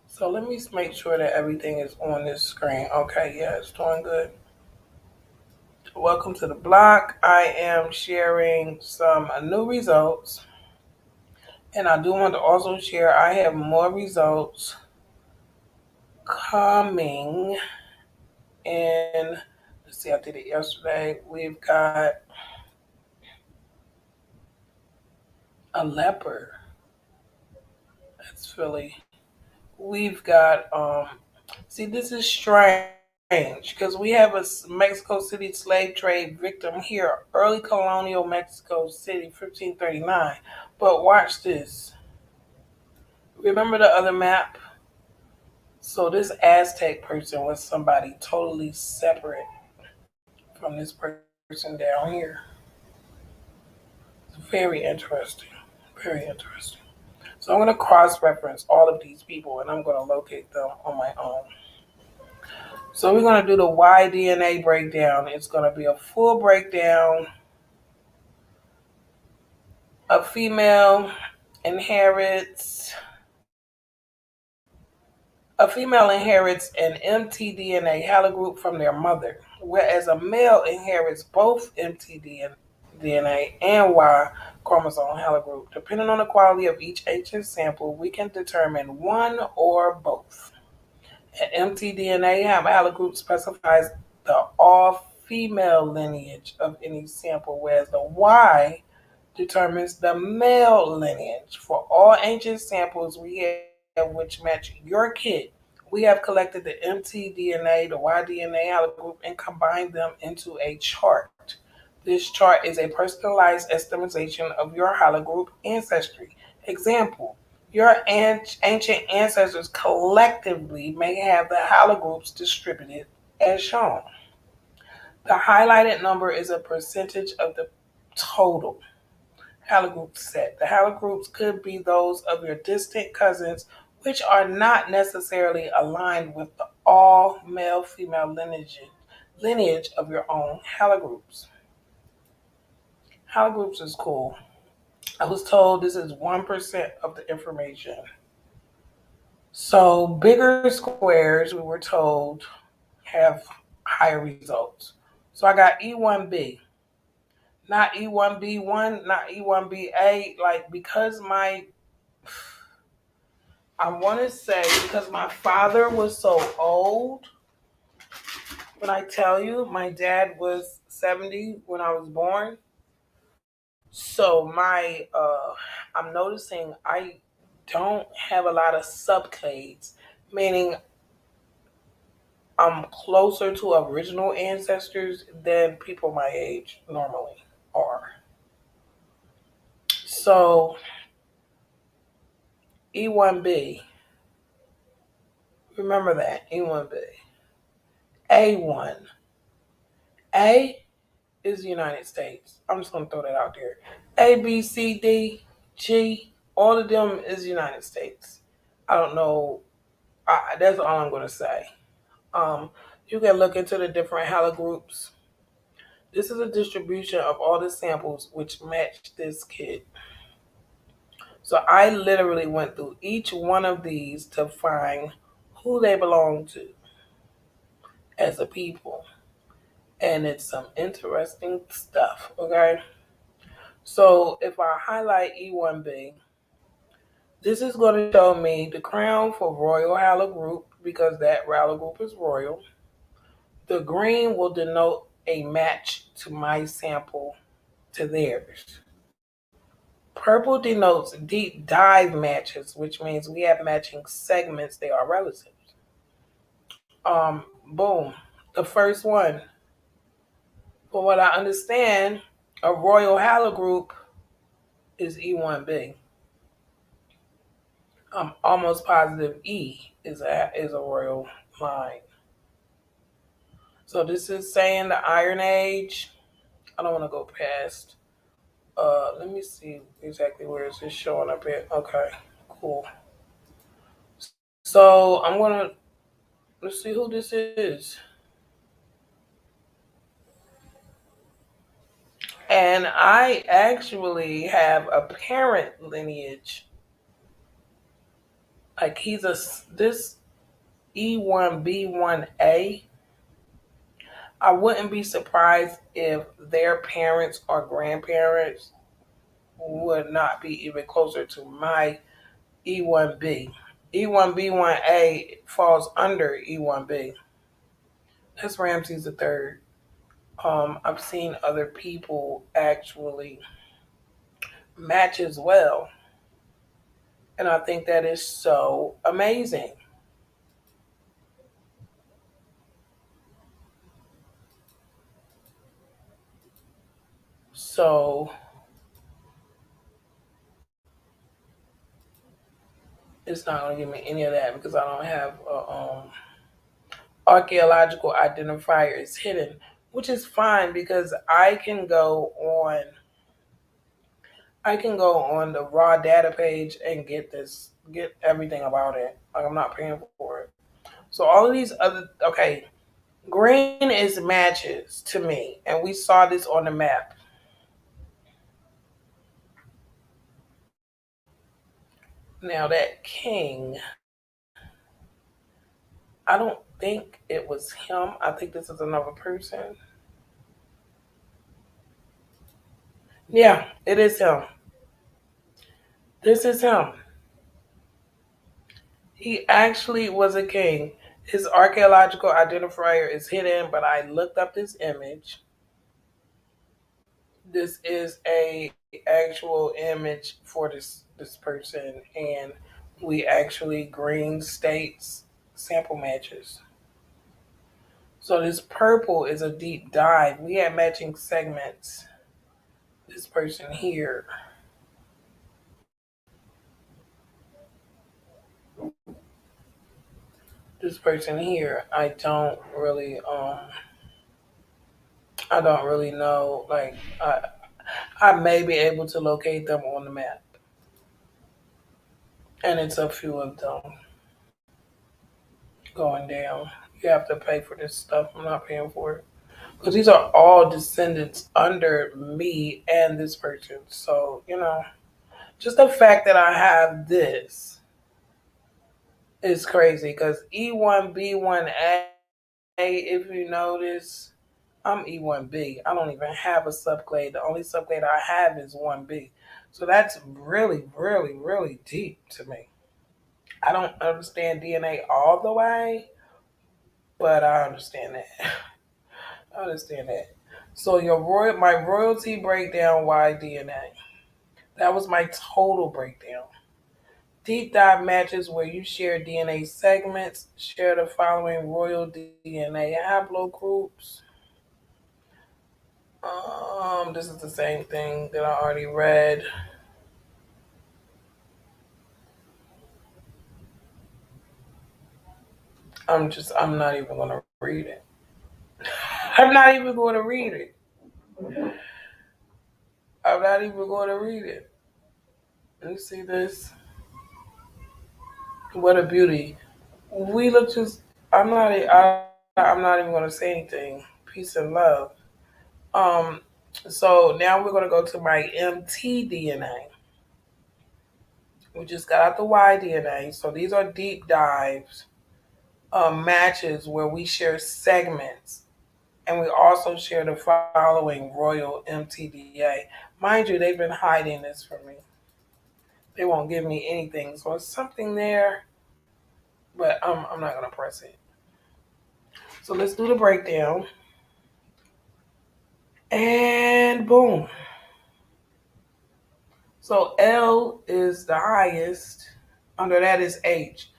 So let me make sure that everything is on this screen. Okay, yeah, it's doing good. Welcome to the block. I am sharing some new results. And I do want to also share, I have more results coming in. Let's see, I did it yesterday. We've got a leopard. That's Philly. We've got, see, this is strange because we have a Mexico City slave trade victim here, early colonial Mexico City, 1539. But watch this. Remember the other map? So this Aztec person was somebody totally separate from this person down here. It's very interesting. Very interesting. So I'm going to cross-reference all of these people and I'm going to locate them on my own. So we're going to do the Y DNA breakdown. It's going to be a full breakdown. A female inherits an mtDNA haplogroup from their mother, whereas a male inherits both mtDNA and Y chromosome haplogroup. Depending on the quality of each ancient sample, we can determine one or both. An mtDNA haplogroup specifies the all-female lineage of any sample, whereas the Y determines the male lineage. For all ancient samples we have which match your kit, we have collected the mtDNA, the Y-DNA haplogroup, and combined them into a chart. This chart is a personalized estimation of your haplogroup ancestry. Example, your ancient ancestors collectively may have the haplogroups distributed as shown. The highlighted number is a percentage of the total haplogroup set. The haplogroups could be those of your distant cousins, which are not necessarily aligned with the all male-female lineage of your own haplogroups. Haplogroups is cool. I was told this is 1% of the information. So bigger squares, we were told, have higher results. So I got E1B. Not E1B1, not E1BA. Like, because I want to say, because my father was so old, when I tell you, my dad was 70 when I was born. So I'm noticing I don't have a lot of subclades, meaning I'm closer to original ancestors than people my age normally are. So E1B, remember that, E1B. A1. A is the United States. I'm just going to throw that out there. A, B, C, D, G, all of them is United States. I don't know. That's all I'm going to say. You can look into the different halogroups. This is a distribution of all the samples which match this kit. So I literally went through each one of these to find who they belong to as a people. And it's some interesting stuff, okay? So if I highlight E1B, this is going to show me the crown for royal haplogroup because that haplogroup is royal. The green will denote a match to my sample to theirs. Purple denotes deep dive matches, which means we have matching segments. They are relatives. Boom. The first one. From what I understand, a royal haplogroup is E1B. I'm almost positive E is a royal line. So this is saying the Iron Age. I don't want to go past Let me see exactly where is this showing up at. Okay, cool. So I'm gonna let's see who this is. And I actually have a parent lineage. Like he's a this E1B1A. I wouldn't be surprised if their parents or grandparents would not be even closer to my E1B. E1B1A falls under E1B. That's Ramses the third. I've seen other people actually match as well, and I think that is so amazing. So it's not going to give me any of that because I don't have archaeological identifier is hidden, which is fine because I can go on the raw data page and get everything about it. Like I'm not paying for it. So all of these other okay, green is matches to me, and we saw this on the map. Now that king, I don't think it was him. I think this is another person. Yeah, it is him. This is him. He actually was a king. His archaeological identifier is hidden, but I looked up this image. This is a actual image for this person, and we actually green states sample matches. So this purple is a deep dive. We had matching segments. This person here, this person here, I don't really know. Like I may be able to locate them on the map, and it's a few of them going down. You have to pay for this stuff. I'm not paying for it because these are all descendants under me and this person. So just the fact that I have this is crazy because E1B1A. If you notice, I'm E1B. I don't even have a subclade. The only subclade I have is 1B. So that's really, really, really deep to me. I don't understand DNA all the way, but I understand that. I understand that. So my royalty breakdown, why DNA? That was my total breakdown. Deep dive matches where you share DNA segments. Share the following royal DNA haplogroups. This is the same thing that I already read. I'm not even gonna read it. I'm not even going to read it. I'm not even going to read it. You see this? What a beauty. We look just. I'm not even going to say anything. Peace and love. Um. So now we're going to go to my mtDNA. We just got out the Y-DNA. So these are deep dives, matches where we share segments. And we also share the following royal mtDNA. Mind you, they've been hiding this from me. They won't give me anything. So it's something there, but I'm not going to press it. So let's do the breakdown. And boom. So L is the highest. Under that is H.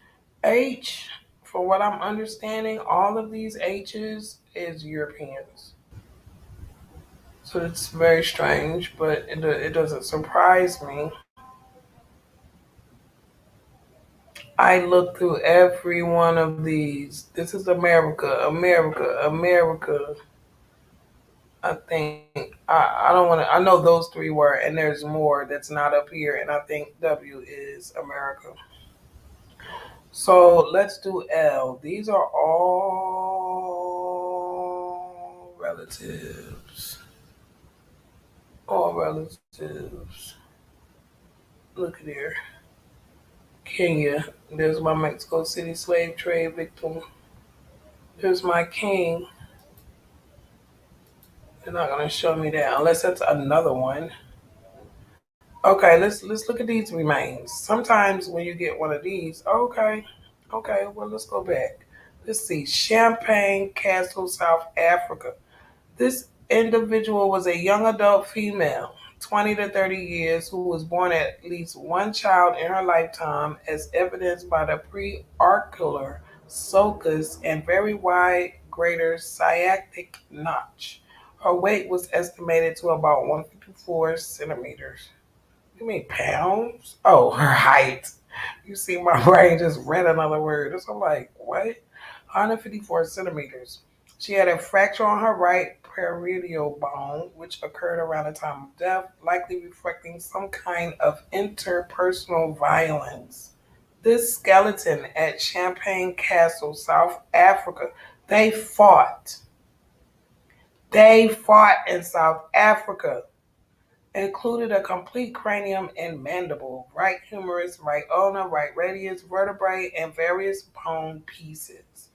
H, for what I'm understanding, all of these H's is Europeans. So it's very strange, but it doesn't surprise me. I looked through every one of these. This is America, America, America. I think I don't want to. I know those three were, and there's more that's not up here, and I think W is America. So let's do L. These are all relatives. All relatives. Look at here. Kenya. There's my Mexico City slave trade victim. There's my king. They're not gonna show me that unless that's another one. Okay, let's look at these remains. Sometimes when you get one of these, okay, well let's go back. Let's see, Champagne Castle, South Africa. This individual was a young adult female, 20 to 30 years, who was born at least one child in her lifetime, as evidenced by the preauricular sulcus and very wide greater sciatic notch. Her weight was estimated to about 154 centimeters. You mean pounds? Oh, her height. You see, my brain just read another word. So I'm like, what? 154 centimeters. She had a fracture on her right parietal bone, which occurred around the time of death, likely reflecting some kind of interpersonal violence. This skeleton at Champagne Castle, South Africa, they fought. They fought in South Africa. Included a complete cranium and mandible, right humerus, right ulna, right radius, vertebrae, and various bone pieces.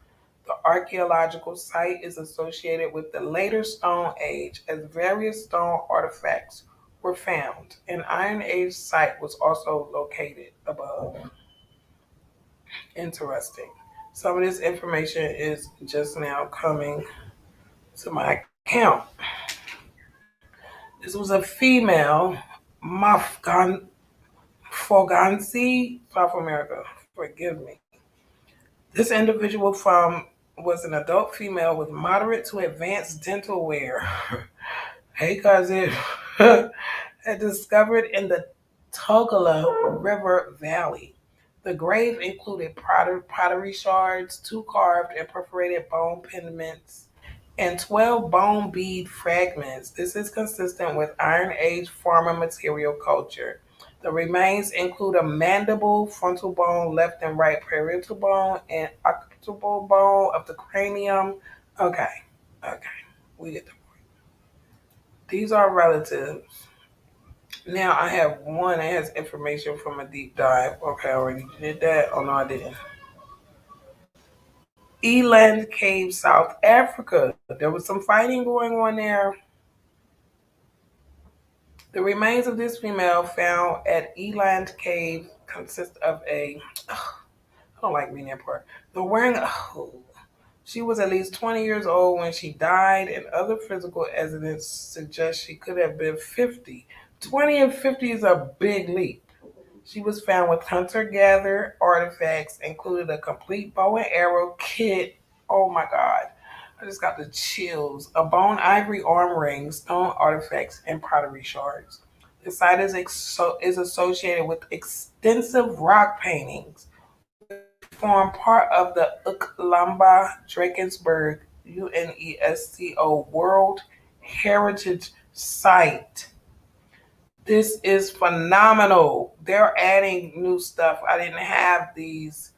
The archaeological site is associated with the later Stone Age, as various stone artifacts were found. An Iron Age site was also located above. Interesting. Some of this information is just now coming to my account. This was a female Mafgan Fogansi, South America. Forgive me. This individual from was an adult female with moderate to advanced dental wear. Hey, cousin. Had discovered in the Togala River Valley. The grave included pottery shards, two carved and perforated bone pendants, and 12 bone bead fragments. This is consistent with Iron Age farmer material culture. The remains include a mandible, frontal bone, left and right parietal bone, and occipital bone of the cranium. Okay, okay, we get the point. These are relatives. Now I have one that has information from a deep dive. Okay, I already did that. Oh no, I didn't. Eland Cave, South Africa. There was some fighting going on there. The remains of this female found at Eland Cave consist of I don't like reading that part. The wearing, she was at least 20 years old when she died, and other physical evidence suggests she could have been 50. 20 and 50 is a big leap. She was found with hunter gatherer artifacts, including a complete bow and arrow kit. Oh my God. I just got the chills. A bone ivory arm ring, stone artifacts, and pottery shards. The site is associated with extensive rock paintings, form part of the Uklamba Drakensberg UNESCO World Heritage Site. This is phenomenal. They're adding new stuff. I didn't have these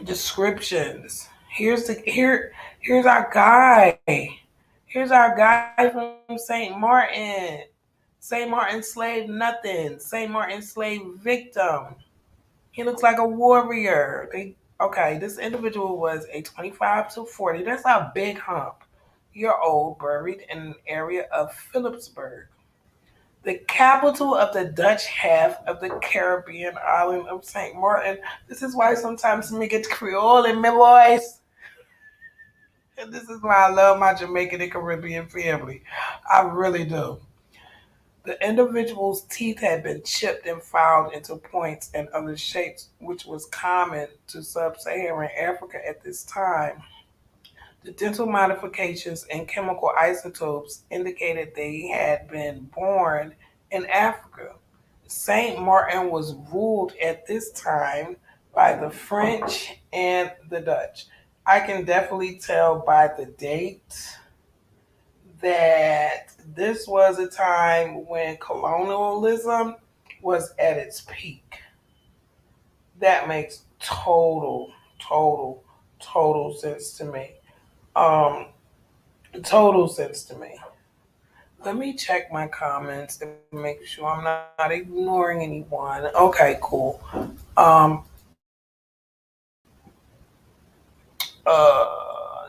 descriptions. Here's our guy. Here's our guy from St. Martin. St. Martin slave nothing. St. Martin slave victim. He looks like a warrior. Okay, this individual was a 25 to 40. That's a big hump. Year old, buried in an area of Philipsburg, the capital of the Dutch half of the Caribbean island of St. Martin. This is why sometimes me get Creole in my voice. And this is why I love my Jamaican and Caribbean family. I really do. The individual's teeth had been chipped and filed into points and other shapes, which was common to sub Saharan Africa at this time. The dental modifications and chemical isotopes indicated they had been born in Africa. St. Martin was ruled at this time by the French and the Dutch. I can definitely tell by the date. that this was a time when colonialism was at its peak. That makes total, total sense to me. Um, Total sense to me. Let me check my comments to make sure I'm not ignoring anyone. Okay, cool. Um,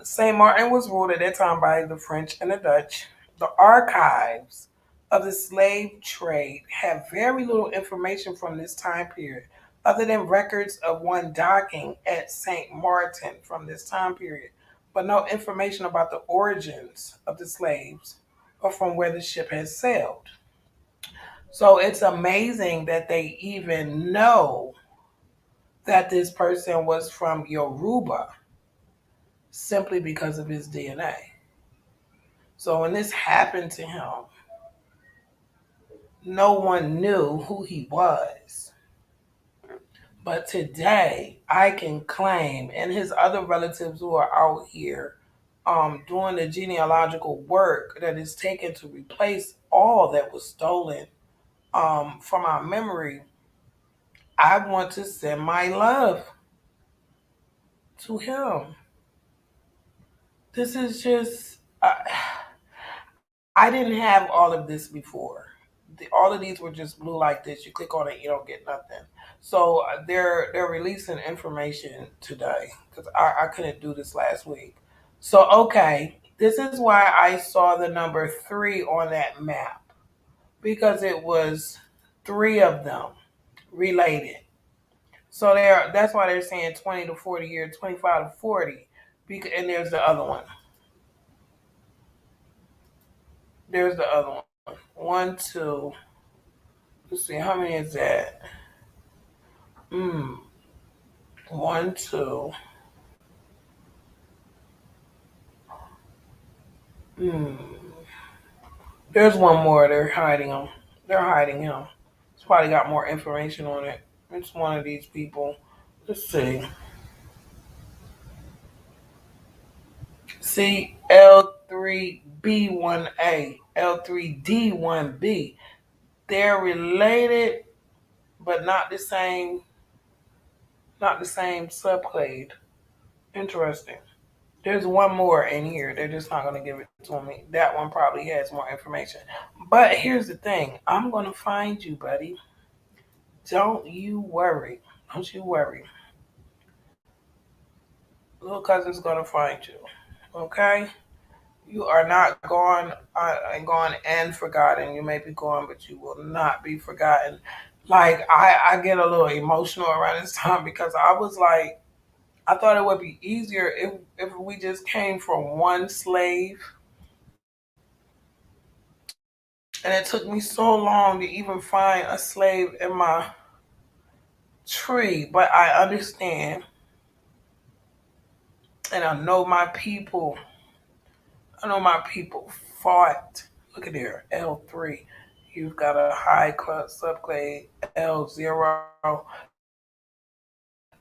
St. Martin was ruled at that time by the French and the Dutch. The archives of the slave trade have very little information from this time period, other than records of one docking at St. Martin from this time period, but no information about the origins of the slaves or from where the ship has sailed. So it's amazing that they even know that this person was from Yoruba simply because of his DNA. So when this happened to him, no one knew who he was. But today, I can claim, and his other relatives who are out here doing the genealogical work that is taken to replace all that was stolen from our memory, I want to send my love to him. This is just, I didn't have all of this before. All of these were just blue like this. You click on it, you don't get nothing. So they're releasing information today because I couldn't do this last week. So okay, this is why I saw the number three on that map because it was three of them related. So that's why they're saying 20 to 40 years, 25 to 40. And there's the other one. There's the other one. One, two. Let's see, how many is that? Mm, one, two. Mm. There's one more. They're hiding him. They're hiding him. It's probably got more information on it. It's one of these people. Let's see. See, L3B1A, L3D1B. They're related, but not the same subclade. Interesting. There's one more in here. They're just not going to give it to me. That one probably has more information. But here's the thing. I'm going to find you, buddy. Don't you worry. Don't you worry. Little cousin's going to find you. Okay? You are not gone and forgotten. You may be gone, but you will not be forgotten. Like, I get a little emotional around this time because I was like, I thought it would be easier if we just came from one slave. And it took me so long to even find a slave in my tree. But I understand. And I know my people. I know my people fought. Look at there, L3. You've got a high class subclade, L0.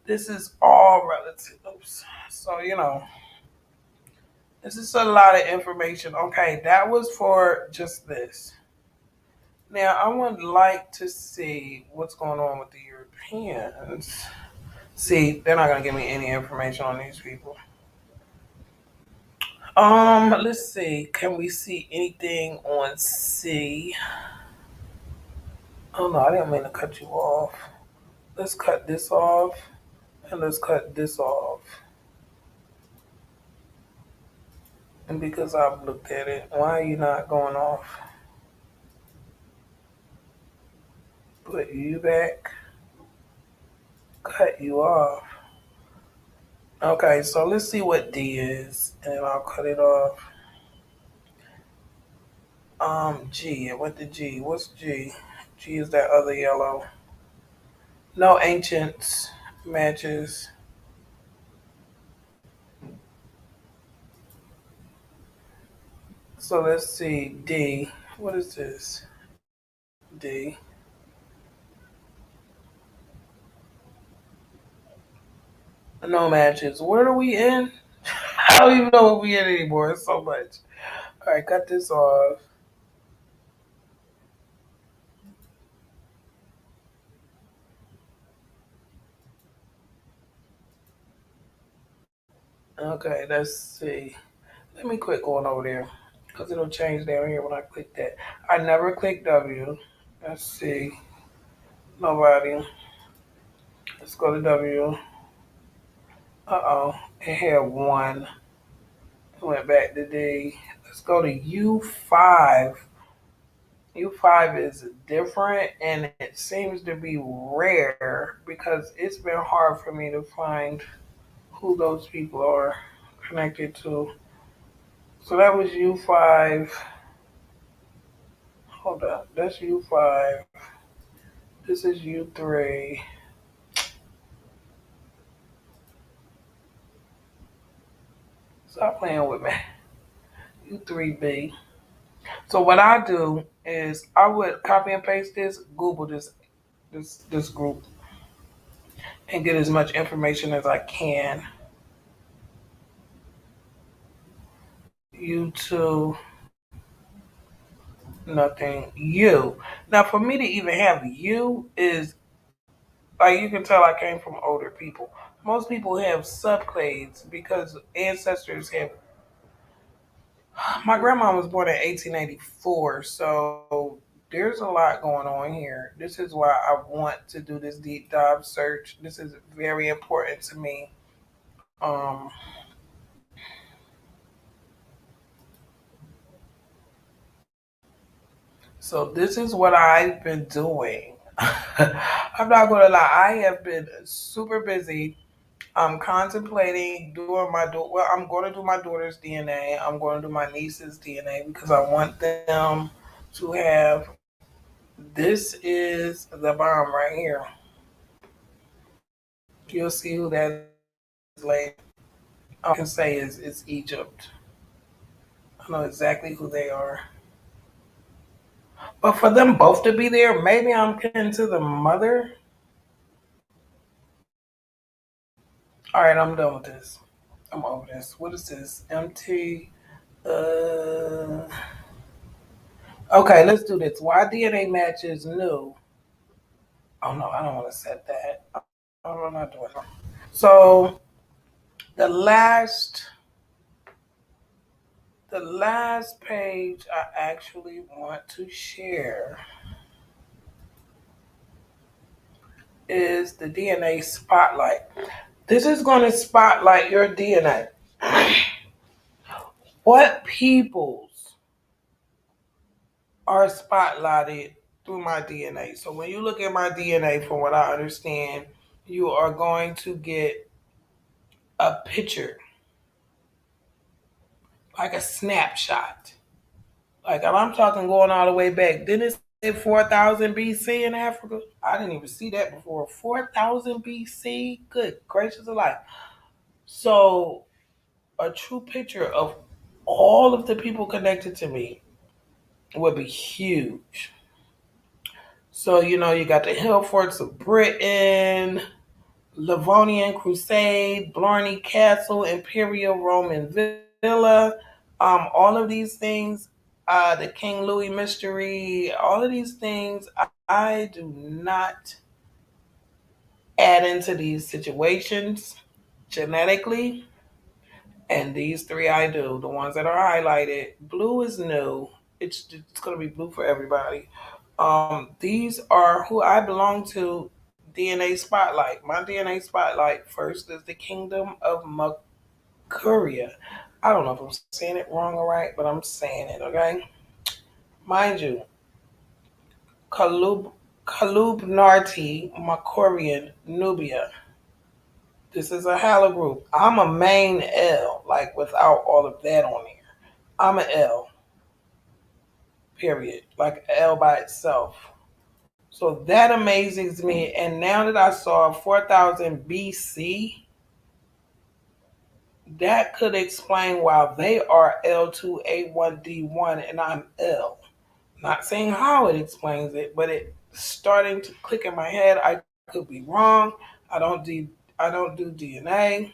This is all relatives. So, this is a lot of information. Okay, that was for just this. Now, I would like to see what's going on with the Europeans. See, they're not gonna give me any information on these people. Let's see. Can we see anything on C? Oh no, I didn't mean to cut you off. Let's cut this off and let's cut this off. And because I've looked at it, why are you not going off? Put you back. Cut you off. Okay, so let's see what D is, and then I'll cut it off. G. It went to G. What's G? G is that other yellow. No ancients matches. So let's see. D. What is this? D. No matches. Where are we in? I don't even know what we in anymore. It's so much. All right, cut this off. Okay, let's see. Let me quit going over there because it'll change down here when I click that. I never click W. Let's see. Nobody. Let's go to W. Uh-oh. It had one. It went back to D. Let's go to U5. U5 is different and it seems to be rare because it's been hard for me to find who those people are connected to. So that was U5. Hold up. That's U5. This is U3. Stop playing with me. U3B. So what I do is I would copy and paste this, Google this group, and get as much information as I can. U2, nothing. U. Now for me to even have U is like you can tell I came from older people. Most people have subclades because ancestors have. My grandma was born in 1884, so there's a lot going on here. This is why I want to do this deep dive search. This is very important to me. Um, so this is what I've been doing. I'm not gonna lie, I have been super busy. I'm contemplating doing well, I'm going to do my daughter's DNA. I'm going to do my niece's DNA because I want them to have. This is the bomb right here. You'll see who that is later. All I can say is it's Egypt. I know exactly who they are. But for them both to be there, maybe I'm kin to the mother. All right, I'm done with this. I'm over this. What is this? MT. Uh, okay, let's do this. Why DNA matches new? Oh no, I don't want to set that. I'm not doing it. So the last the last page I actually want to share is the DNA spotlight. This is going to spotlight your DNA. What peoples are spotlighted through my DNA? So when you look at my DNA, from what I understand, you are going to get a picture, like a snapshot. Like I'm talking going all the way back. Didn't it say 4000 BC in Africa? I didn't even see that before. 4000 BC? Good gracious of life. So a true picture of all of the people connected to me would be huge. So, you got the hill forts of Britain, Livonian Crusade, Blarney Castle, Imperial Roman Villa, all of these things, the King Louis mystery, all of these things, I do not add into these situations genetically. And these three I do. The ones that are highlighted. Blue is new. It's going to be blue for everybody. These are who I belong to. DNA Spotlight. My DNA Spotlight first is the Kingdom of Makuria. I don't know if I'm saying it wrong or right, but I'm saying it, okay? Mind you, Kalub Kalubnarti Makurian Nubia. This is a halogroup. I'm a main L, like without all of that on here. I'm an L, period. Like L by itself. So that amazes me. And now that I saw 4000 BC, that could explain why they are L2A1D1 and I'm L. Not saying how it explains it, but it's starting to click in my head. I could be wrong. I don't do I don't do DNA.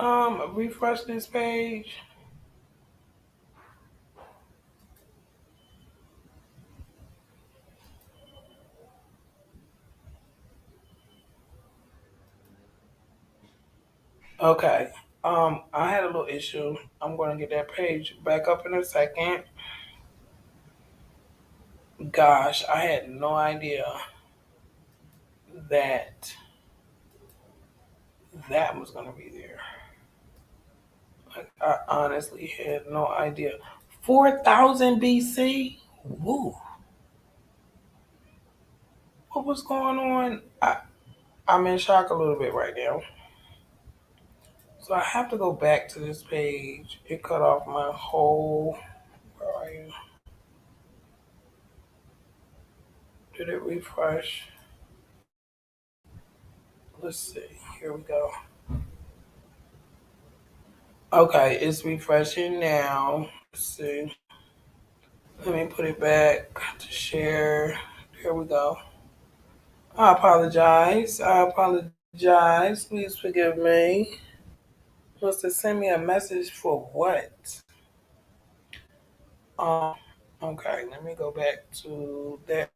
Refresh this page. Okay. I had a little issue. I'm gonna get that page back up in a second. Gosh, I had no idea that that was gonna be there. Like, I honestly had no idea. 4,000 BC? Woo. What was going on? I'm in shock a little bit right now. So I have to go back to this page. It cut off my whole. Where are you? Did it refresh? Let's see. Here we go. Okay, it's refreshing now. Let's see. Let me put it back to share. Here we go. I apologize. I apologize. Please forgive me. Wants to send me a message for what? Um. Okay, let me go back to that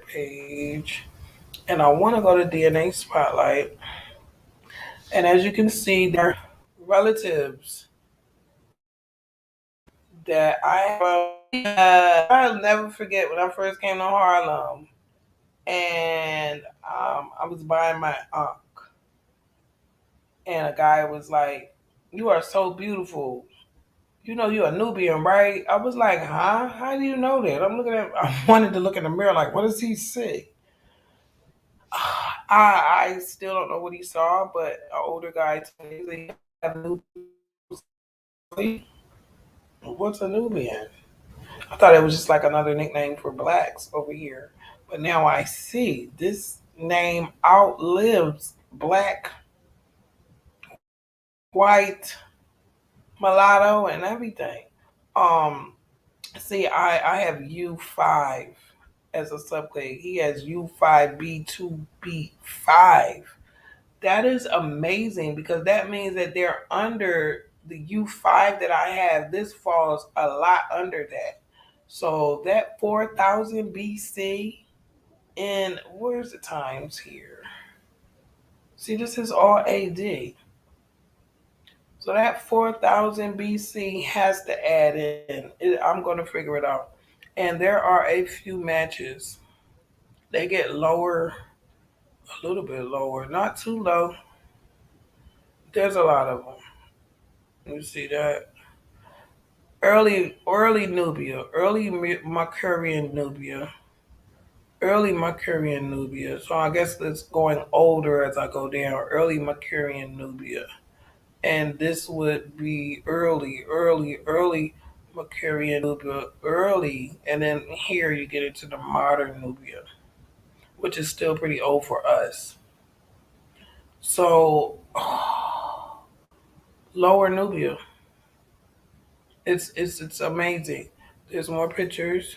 page, and I want to go to DNA Spotlight. And as you can see, there are relatives that I'll never forget when I first came to Harlem, and I was buying my and a guy was like, "You are so beautiful. You know you're a Nubian, right?" I was like, "Huh? How do you know that?" I'm looking at. I wanted to look in the mirror, like, what does he see? I still don't know what he saw, but an older guy told me he have Nubian. What's a Nubian? I thought it was just like another nickname for blacks over here, but now I see this name outlives black, white, mulatto, and everything. Um, See, I have U5 as a subclade. He has U5B2B5. That is amazing because that means that they're under the U5 that I have. This falls a lot under that. So that 4,000 BC, and where's the times here? See, this is all AD. So that 4,000 BC has to add in. I'm going to figure it out. And there are a few matches. They get lower, a little bit lower, not too low. There's a lot of them. You see that? Early Nubia, early Makurian Nubia, early Makurian Nubia. So I guess it's going older as I go down. Early Makurian Nubia. And this would be early Makurian Nubia, early, and then here you get into the modern Nubia, which is still pretty old for us. So lower Nubia, it's amazing. There's more pictures.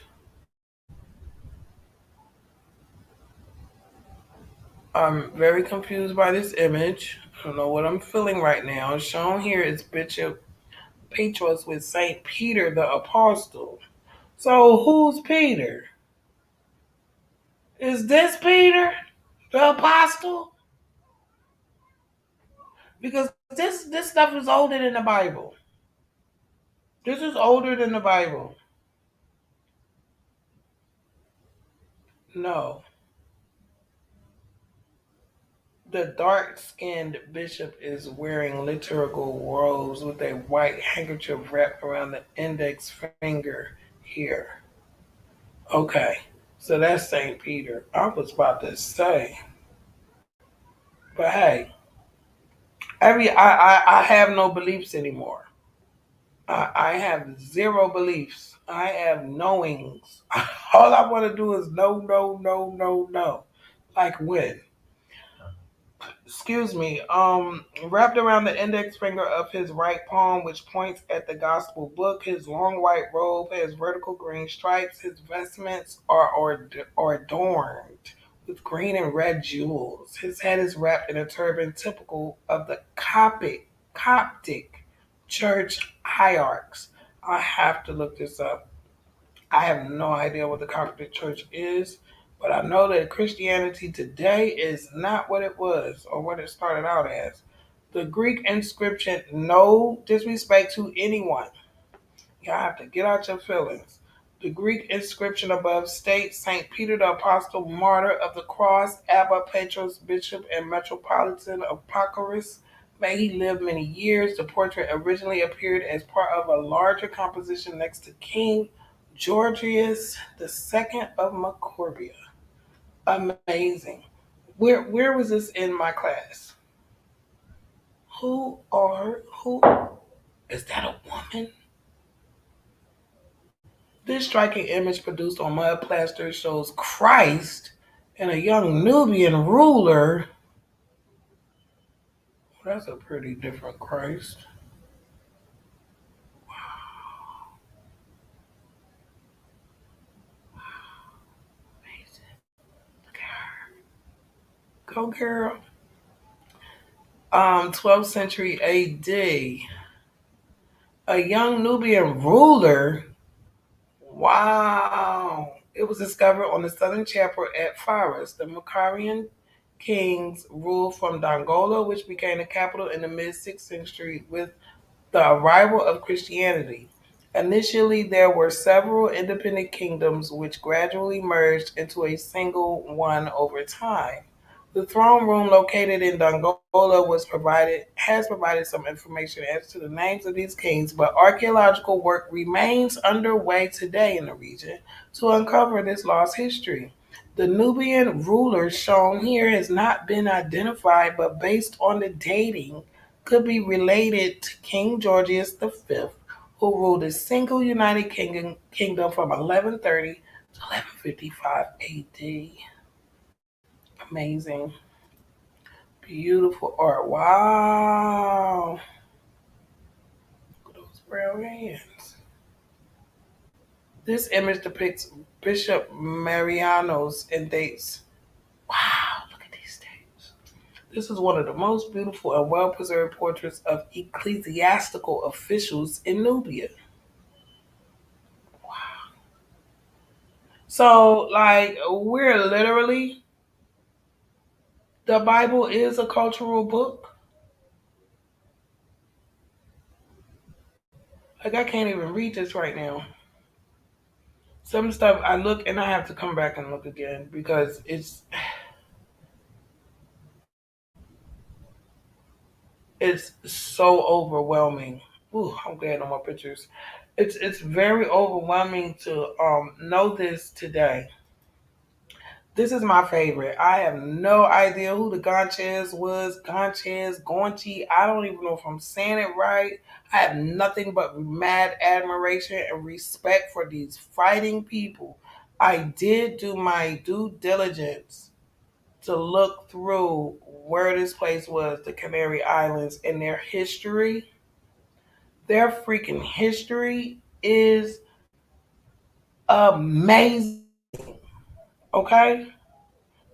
I'm very confused by this image. I don't know what I'm feeling right now. Shown here is Bishop Petros with Saint Peter the Apostle. So who's Peter? Is this Peter, the apostle? Because this stuff is older than the Bible. This is older than the Bible. No. The dark skinned bishop is wearing liturgical robes with a white handkerchief wrapped around the index finger here. Okay. So that's St. Peter. I was about to say. But hey, I have no beliefs anymore. I have zero beliefs. I have knowings. All I want to do is no, no, no, no, no. Like when? Excuse me. Wrapped around the index finger of his right palm, which points at the gospel book. His long white robe has vertical green stripes. His vestments are adorned with green and red jewels. His head is wrapped in a turban typical of the Coptic Coptic church hierarchs. I have to look this up. I have no idea what the Coptic church is, but I know that Christianity today is not what it was or what it started out as. The Greek inscription, no disrespect to anyone. Y'all have to get out your feelings. The Greek inscription above states St. Peter the Apostle, martyr of the cross, Abba Petros, bishop and metropolitan of Pacorus. May he live many years. The portrait originally appeared as part of a larger composition next to King Georgius II of Macorbia. Amazing. Where was this in my class? Who is that a woman? This striking image produced on mud plaster shows Christ and a young Nubian ruler. That's a pretty different Christ. Amazing. Look at her. Go girl. 12th century AD. A young Nubian ruler. Wow. It was discovered on the southern chapel at Faras. The Macarian kings ruled from Dongola, which became the capital in the mid 6th century with the arrival of Christianity. Initially, there were several independent kingdoms which gradually merged into a single one over time. The throne room located in Dongola has provided some information as to the names of these kings, but archaeological work remains underway today in the region to uncover this lost history. The Nubian ruler shown here has not been identified, but based on the dating, could be related to King Georgius V, who ruled a single United Kingdom from 1130 to 1155 AD. Amazing. Beautiful art. Wow. Look at those brown hands. This image depicts Bishop Marianos and dates. Wow, look at these dates. This is one of the most beautiful and well preserved portraits of ecclesiastical officials in Nubia. So, like, we're literally, the Bible is a cultural book. Like, I can't even read this right now. Some stuff I look and I have to come back and look again because it's so overwhelming. Ooh, I'm glad no more pictures. It's very overwhelming to know this today. This is my favorite. I have no idea who the Gonchez was. Gonchez, Gonchi. I don't even know if I'm saying it right. I have nothing but mad admiration and respect for these fighting people. I did do my due diligence to look through where this place was, the Canary Islands, and their history. Their freaking history is amazing. Okay?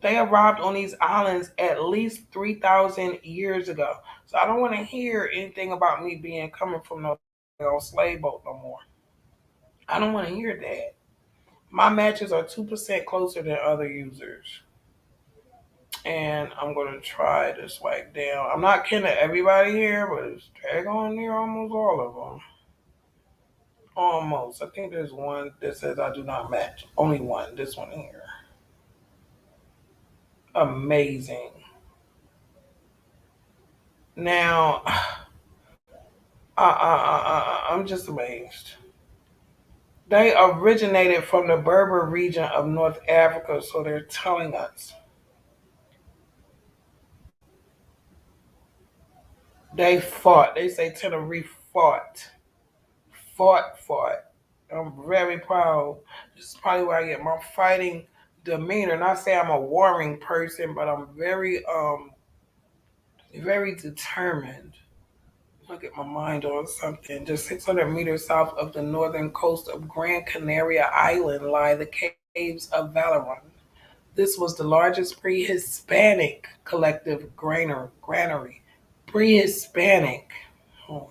They arrived on these islands at least 3,000 years ago. So I don't want to hear anything about me being coming from no slave boat no more. I don't want to hear that. My matches are 2% closer than other users. And I'm going to try to swipe down. I'm not kidding everybody here, but it's tag on near almost all of them. Almost. I think there's one that says I do not match. Only one. This one here. Amazing. Now, I'm just amazed. They originated from the Berber region of North Africa, so they're telling us. They fought. They say Tenerife fought. Fought. I'm very proud. This is probably where I get my fighting demeanor. Not say I'm a warring person, but I'm very determined. I'll get my mind on something. Just 600 meters south of the northern coast of Gran Canaria Island lie the caves of Valeron. This was the largest pre-Hispanic collective granary. Pre-Hispanic. Oh.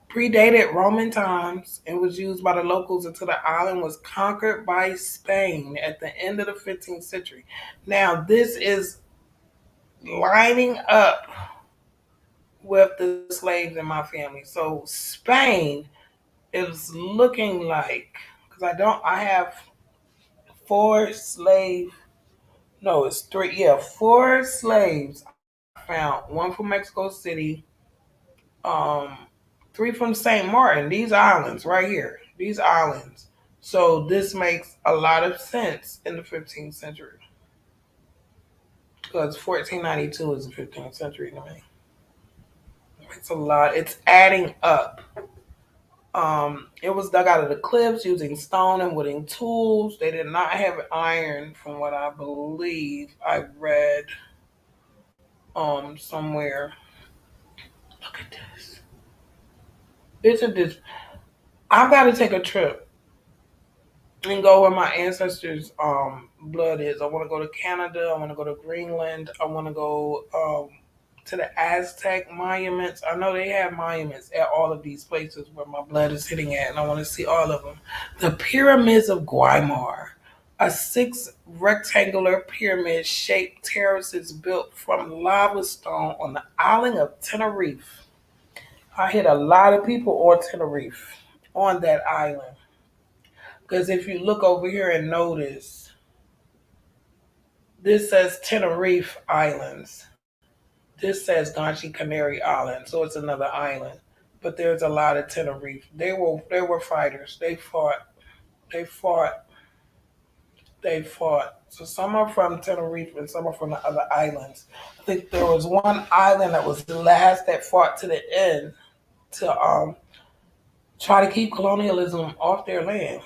Predated Roman times and was used by the locals until the island was conquered by Spain at the end of the 15th century. Now, this is lining up with the slaves in my family. So, Spain is looking like, because I have four slave, no, it's three, yeah, four slaves I found. One from Mexico City, um, three from St. Martin, these islands right here, these islands. So this makes a lot of sense in the 15th century because 1492 is the 15th century to me. It's a lot. It's adding up. It was dug out of the cliffs using stone and wooden tools. They did not have iron, from what I believe I read somewhere. Look at this. This is this. I've got to take a trip and go where my ancestors' blood is. I want to go to Canada. I want to go to Greenland. I want to go to the Aztec monuments. I know they have monuments at all of these places where my blood is hitting at, and I want to see all of them. The pyramids of Guaymar, a six rectangular pyramid shaped terraces built from lava stone on the island of Tenerife. I hit a lot of people on Tenerife, on that island. Because if you look over here and notice, this says Tenerife Islands. This says Ganchi Canary Island, so it's another island. But there's a lot of Tenerife. They were fighters. They fought. They fought. They fought. So some are from Tenerife and some are from the other islands. I think there was one island that was the last that fought to the end to try to keep colonialism off their land.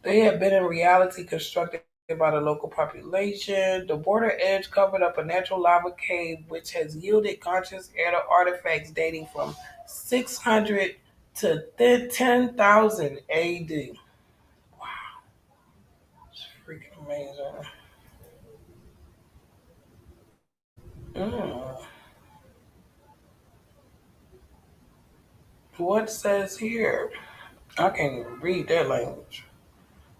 They have been in reality constructed by the local population. The border edge covered up a natural lava cave, which has yielded conscious artifacts dating from 600 to 10,000 AD. Wow, it's freaking amazing. Mm. What says here? I can't even read that language.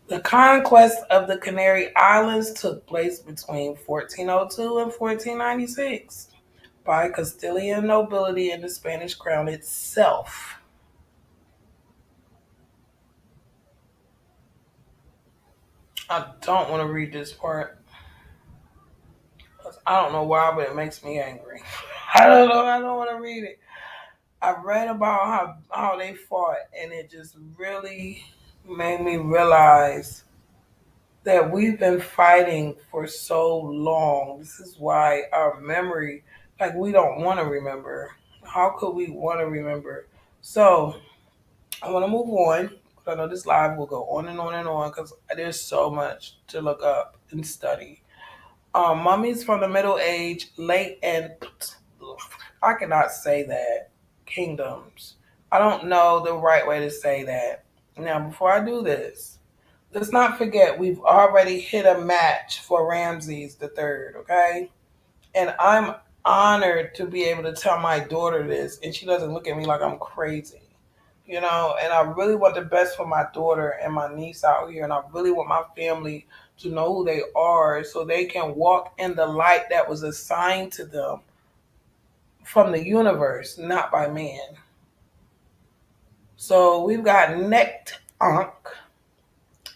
The conquest of the Canary Islands took place between 1402 and 1496 by Castilian nobility and the Spanish crown itself. I don't want to read this part. 'Cause I don't know why, but it makes me angry. I don't know. I don't want to read it. I read about how they fought, and it just really made me realize that we've been fighting for so long. This is why our memory, like, we don't want to remember. How could we want to remember? So I want to move on. I know this live will go on and on and on because there's so much to look up and study. Mummies from the Middle Age, late and I cannot say that. Kingdoms. I don't know the right way to say that. Now, before I do this, let's not forget we've already hit a match for Ramses the Third. Okay, and I'm honored to be able to tell my daughter this, and she doesn't look at me like I'm crazy. And I really want the best for my daughter and my niece out here, and I really want my family to know who they are so they can walk in the light that was assigned to them from the universe, not by man. So we've got Necht Ankh.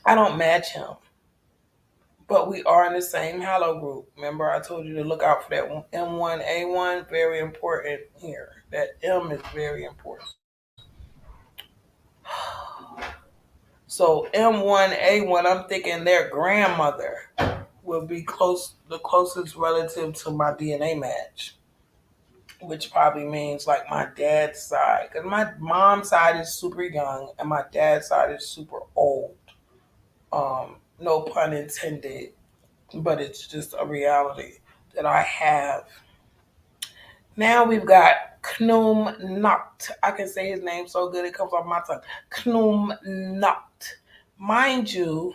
I don't match him, but we are in the same Hallow group. Remember, I told you to look out for that M1A1, very important here. That M is very important. So M1A1, I'm thinking their grandmother will be the closest relative to my DNA match, which probably means like my dad's side, because my mom's side is super young and my dad's side is super old. No pun intended, but it's just a reality that I have. Now we've got Knum Nacht. I can say his name so good it comes off my tongue. Knum Nacht. Mind you,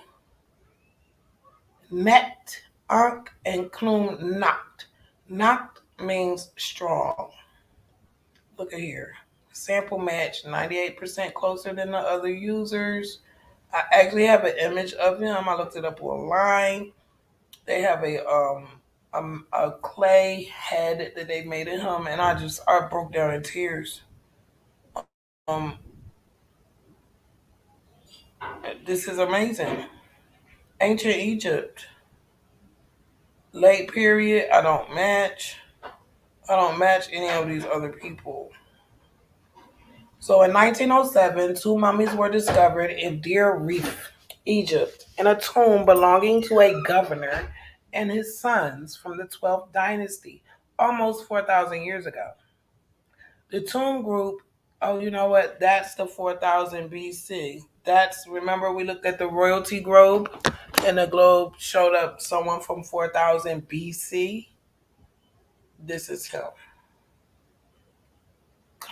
Net, Ankh, and Knum Nacht. Nacht means strong. Look at here. Sample match 98% closer than the other users. I actually have an image of him. I looked it up online. They have a clay head that they made of him, and I broke down in tears. Um, this is amazing. Ancient Egypt, late period. I don't match. I don't match any of these other people. So in 1907, two mummies were discovered in Deir Reef, Egypt, in a tomb belonging to a governor and his sons from the 12th dynasty, almost 4,000 years ago. The tomb group, oh, you know what? That's the 4000 BC. Remember we looked at the royalty globe and the globe showed up someone from 4000 BC? This is him.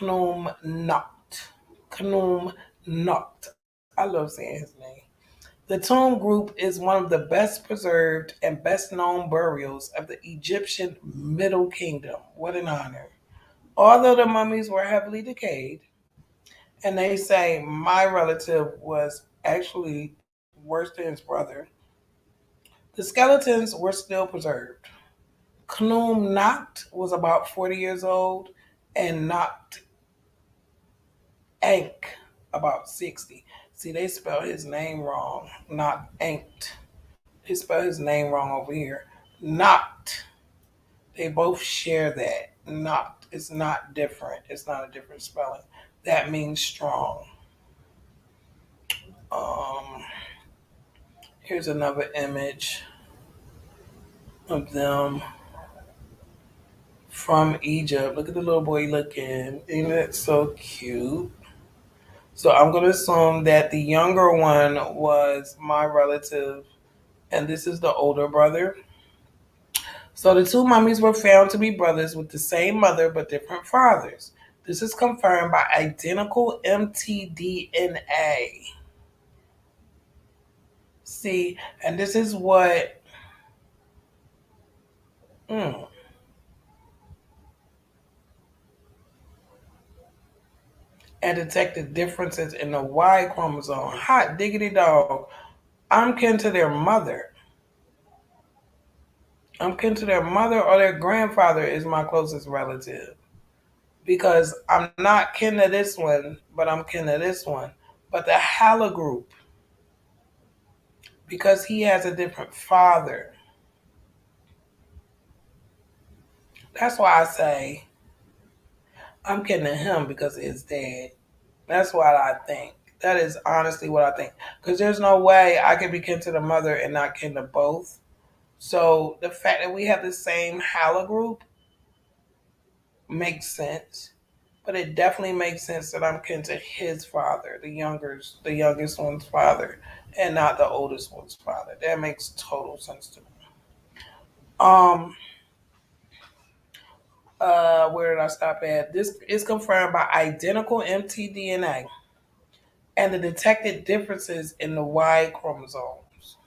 Knum Not. Knum Not. I love saying his name. The tomb group is one of the best preserved and best known burials of the Egyptian Middle Kingdom. What an honor. Although the mummies were heavily decayed, and they say my relative was actually worse than his brother, the skeletons were still preserved. Knum Not was about 40 years old, and Not Ankh about 60. See, they spell his name wrong. Not Ankh. They spell his name wrong over here. Not. They both share that. Not. It's not different. It's not a different spelling. That means strong. Um, Here's another image of them from Egypt. Look at the little boy looking. Isn't that so cute? So I'm going to assume that the younger one was my relative, and this is the older brother. So the two mummies were found to be brothers with the same mother but different fathers. This is confirmed by identical mtDNA. See, and this is what mm, and detected differences in the Y chromosome. Hot diggity dog. I'm kin to their mother. I'm kin to their mother or their grandfather is my closest relative. Because I'm not kin to this one, but I'm kin to this one. But the Hala group, because he has a different father. That's why I say I'm kin to him because of his dad. That's what I think. That is honestly what I think. Because there's no way I could be kin to the mother and not kin to both. So the fact that we have the same Hala group makes sense. But it definitely makes sense that I'm kin to his father, the youngest one's father, and not the oldest one's father. That makes total sense to me. Um, where did I stop at? This is confirmed by identical mtDNA and the detected differences in the Y chromosomes.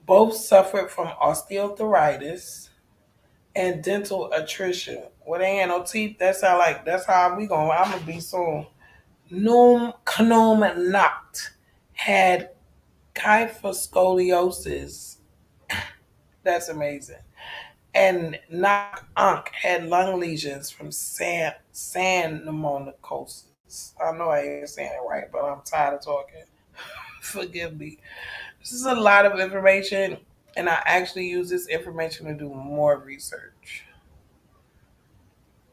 Both suffered from osteoarthritis and dental attrition. Well, they ain't no teeth. That's how we going. I'm gonna be soon. Num Knum Not had kyphoscoliosis. That's amazing. And Knock Unk had lung lesions from sand pneumonicosis. I know I ain't saying it right, but I'm tired of talking. Forgive me. This is a lot of information, and I actually use this information to do more research.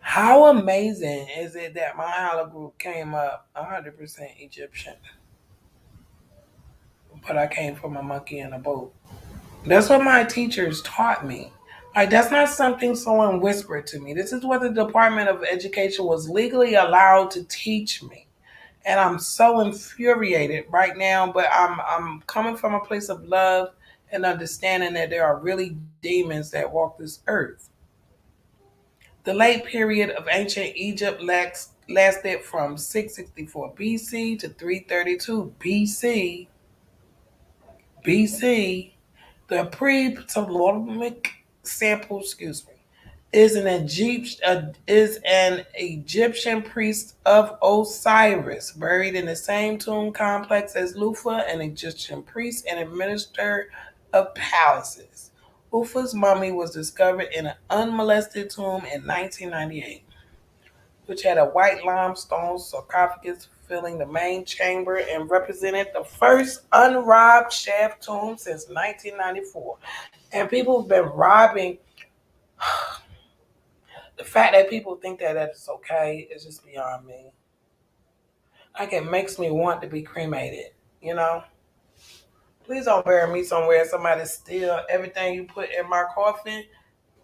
How amazing is it that my haplogroup came up 100% Egyptian, but I came from a monkey in a boat? That's what my teachers taught me. Like, that's not something someone whispered to me. This is what the Department of Education was legally allowed to teach me. And I'm so infuriated right now, but I'm coming from a place of love and understanding that there are really demons that walk this earth. The late period of ancient Egypt lasted from 664 BC to 332 BC. BC, the pre-Ptolemaic sample, excuse me, is an Egyptian priest of Osiris, buried in the same tomb complex as Lufa, an Egyptian priest and administrator of palaces. Ufa's mummy was discovered in an unmolested tomb in 1998, which had a white limestone sarcophagus filling the main chamber and represented the first unrobbed shaft tomb since 1994. And people have been robbing. The fact that people think that that's okay is just beyond me. Like, it makes me want to be cremated, you know? Please don't bury me somewhere somebody steal everything you put in my coffin.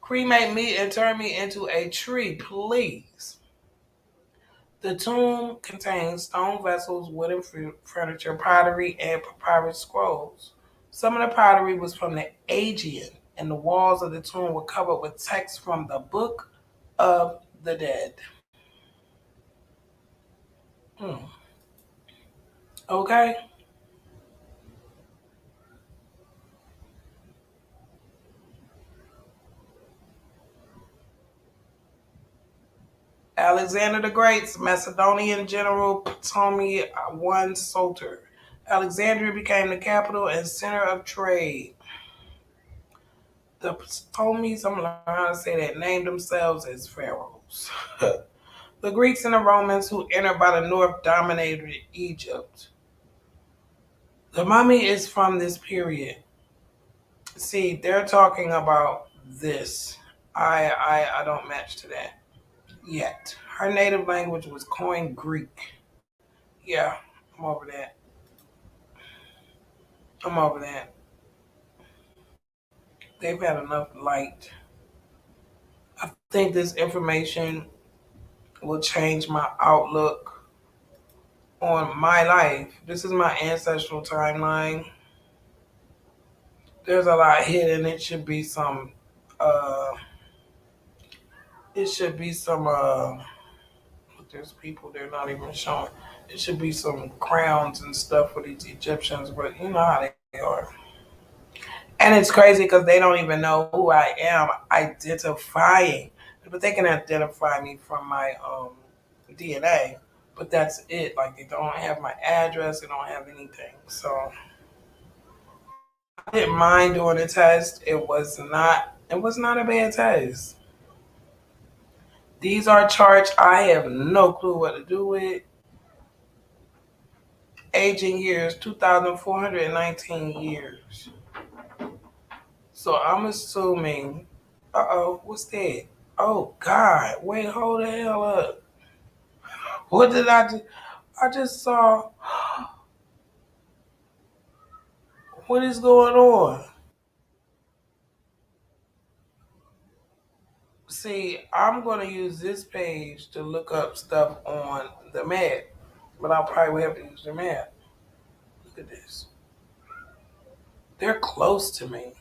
Cremate me and turn me into a tree, please. The tomb contains stone vessels, wooden furniture, pottery, and papyrus scrolls. Some of the pottery was from the Aegean, and the walls of the tomb were covered with text from the Book of the Dead. Hmm. Okay. Alexander the Great's Macedonian general Ptolemy I Soter. Alexandria became the capital and center of trade. The Ptolemies, I'm learning how to say that, named themselves as pharaohs. The Greeks and the Romans who entered by the north dominated Egypt. The mummy is from this period. See, they're talking about this. I don't match to that yet. Her native language was Koine Greek. Yeah, I'm over that. I'm over that. They've had enough light. I think this information will change my outlook on my life. This is my ancestral timeline. There's a lot hidden. Uh it should be some there's people they're not even showing. It should be some crowns and stuff for these Egyptians, but you know how they are. And it's crazy because they don't even know who I am identifying. But they can identify me from my DNA. But that's it. Like, they don't have my address, they don't have anything. So I didn't mind doing the test. It was not a bad test. These are charts I have no clue what to do with. Aging years, 2,419 years. So I'm assuming, what's that? Oh God, wait, hold the hell up. What did I do? I just saw, what is going on? See, I'm going to use this page to look up stuff on the map, but I'll probably have to use the map. Look at this. They're close to me.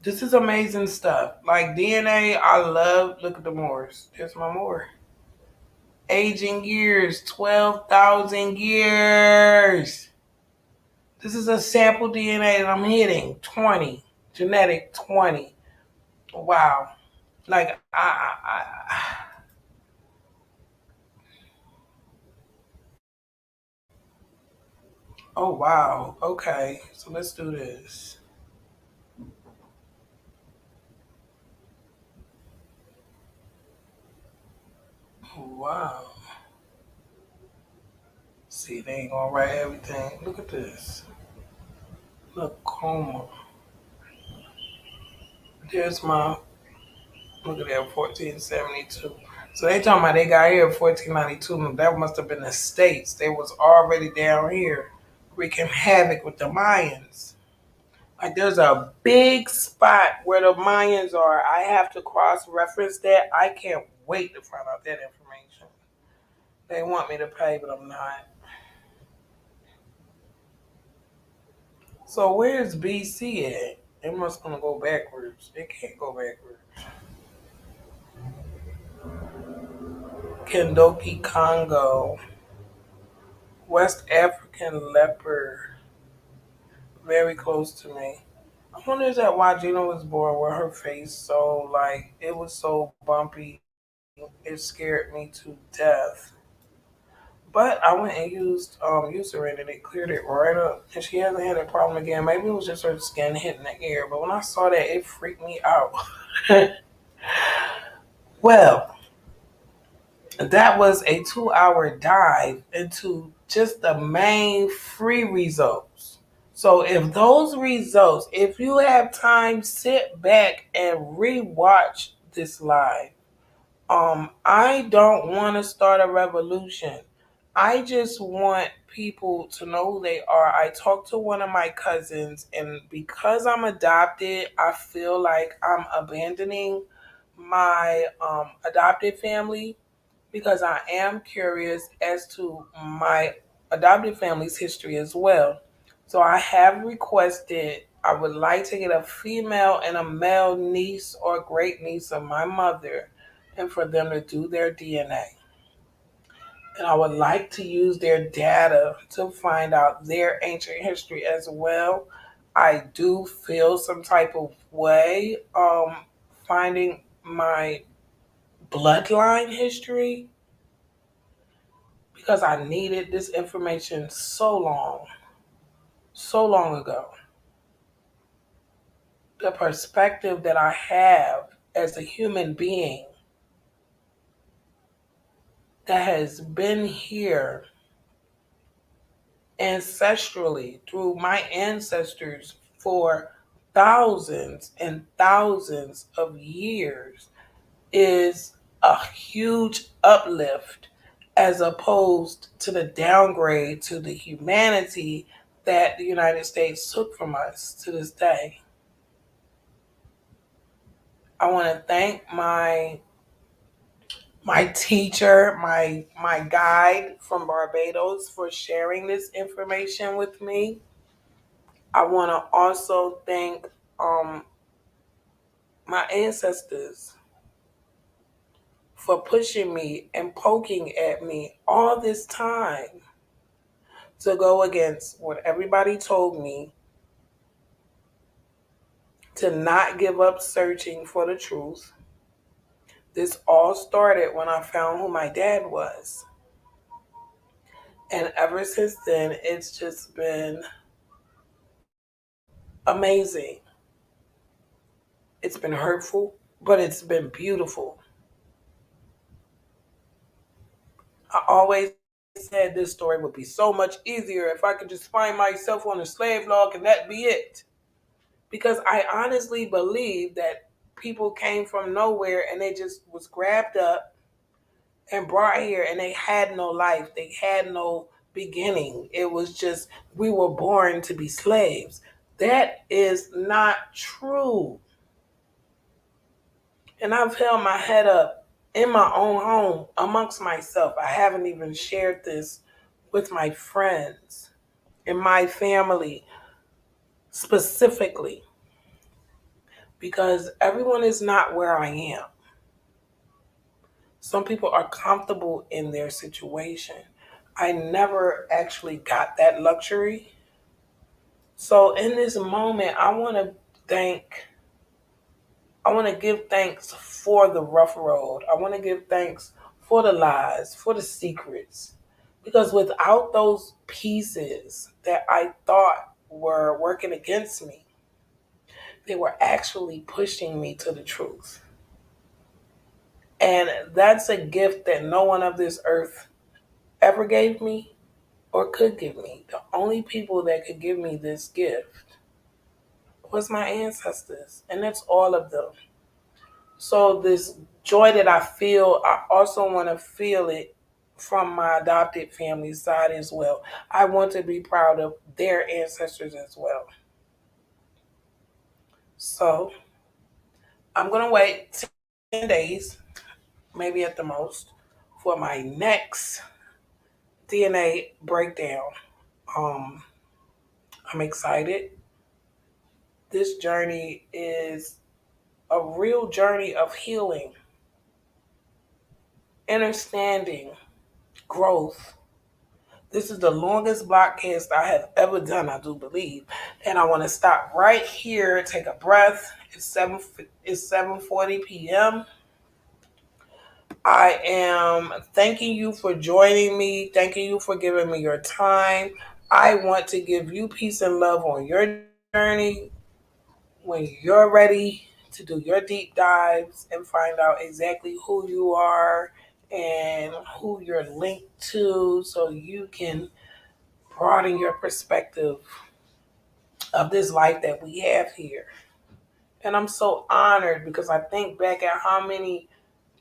This is amazing stuff. Like DNA, I love. Look at the Moors. There's my Moor. Aging years, 12,000 years. This is a sample DNA that I'm hitting. 20. Genetic 20. Wow. Like, oh wow. Okay. So let's do this. Oh, wow. See, they ain't gonna write everything. Look at this. Look, coma. There's my, look at that, 1472. So they talking about they got here in 1492. That must have been the States. They was already down here wreaking havoc with the Mayans. Like, there's a big spot where the Mayans are. I have to cross reference that. I can't wait to find out that information. They want me to pay, but I'm not. So where's BC at? It must gonna go backwards. It can't go backwards. Kendoki Congo, West African leopard, very close to me. I wonder is that why Gina was born with her face so like it was so bumpy. It scared me to death. But I went and used Eucerin and it cleared it right up. And she hasn't had that problem again. Maybe it was just her skin hitting the air. But when I saw that, it freaked me out. Well, that was a 2 hour dive into just the main free results. So if those results, if you have time, sit back and rewatch this live. I don't want to start a revolution. I just want people to know who they are. I talked to one of my cousins, and because I'm adopted, I feel like I'm abandoning my adopted family because I am curious as to my adopted family's history as well. So I have requested, I would like to get a female and a male niece or great niece of my mother and for them to do their DNA. And I would like to use their data to find out their ancient history as well. I do feel some type of way finding my bloodline history because I needed this information so long ago. The perspective that I have as a human being that has been here ancestrally through my ancestors for thousands and thousands of years is a huge uplift as opposed to the downgrade to the humanity that the United States took from us to this day. I want to thank my teacher, my guide from Barbados for sharing this information with me. I want to also thank um, my ancestors for pushing me and poking at me all this time to go against what everybody told me, to not give up searching for the truth. This all started when I found who my dad was. And ever since then, it's just been amazing. It's been hurtful, but it's been beautiful. I always said this story would be so much easier if I could just find myself on a slave log and that be it. Because I honestly believe that people came from nowhere and they just was grabbed up and brought here and they had no life. They had no beginning. It was just we were born to be slaves. That is not true. And I've held my head up in my own home amongst myself. I haven't even shared this with my friends and my family specifically because everyone is not where I am. Some people are comfortable in their situation. I never actually got that luxury. So in this moment, thank I want to give thanks for the rough road. I want to give thanks for the lies, for the secrets. Because without those pieces that I thought were working against me, they were actually pushing me to the truth. And that's a gift that no one of this earth ever gave me or could give me. The only people that could give me this gift was my ancestors, and that's all of them. So this joy that I feel, I also want to feel it from my adopted family side as well. I want to be proud of their ancestors as well. So I'm gonna wait 10 days, maybe at the most, for my next DNA breakdown. Um, I'm excited. This journey is a real journey of healing, understanding, growth. This is the longest blockcast I have ever done, I do believe. And I want to stop right here, take a breath. It's 7:40 p.m. I am thanking you for joining me. Thanking you for giving me your time. I want to give you peace and love on your journey when you're ready to do your deep dives and find out exactly who you are and who you're linked to so you can broaden your perspective of this life that we have here. And I'm so honored because I think back at how many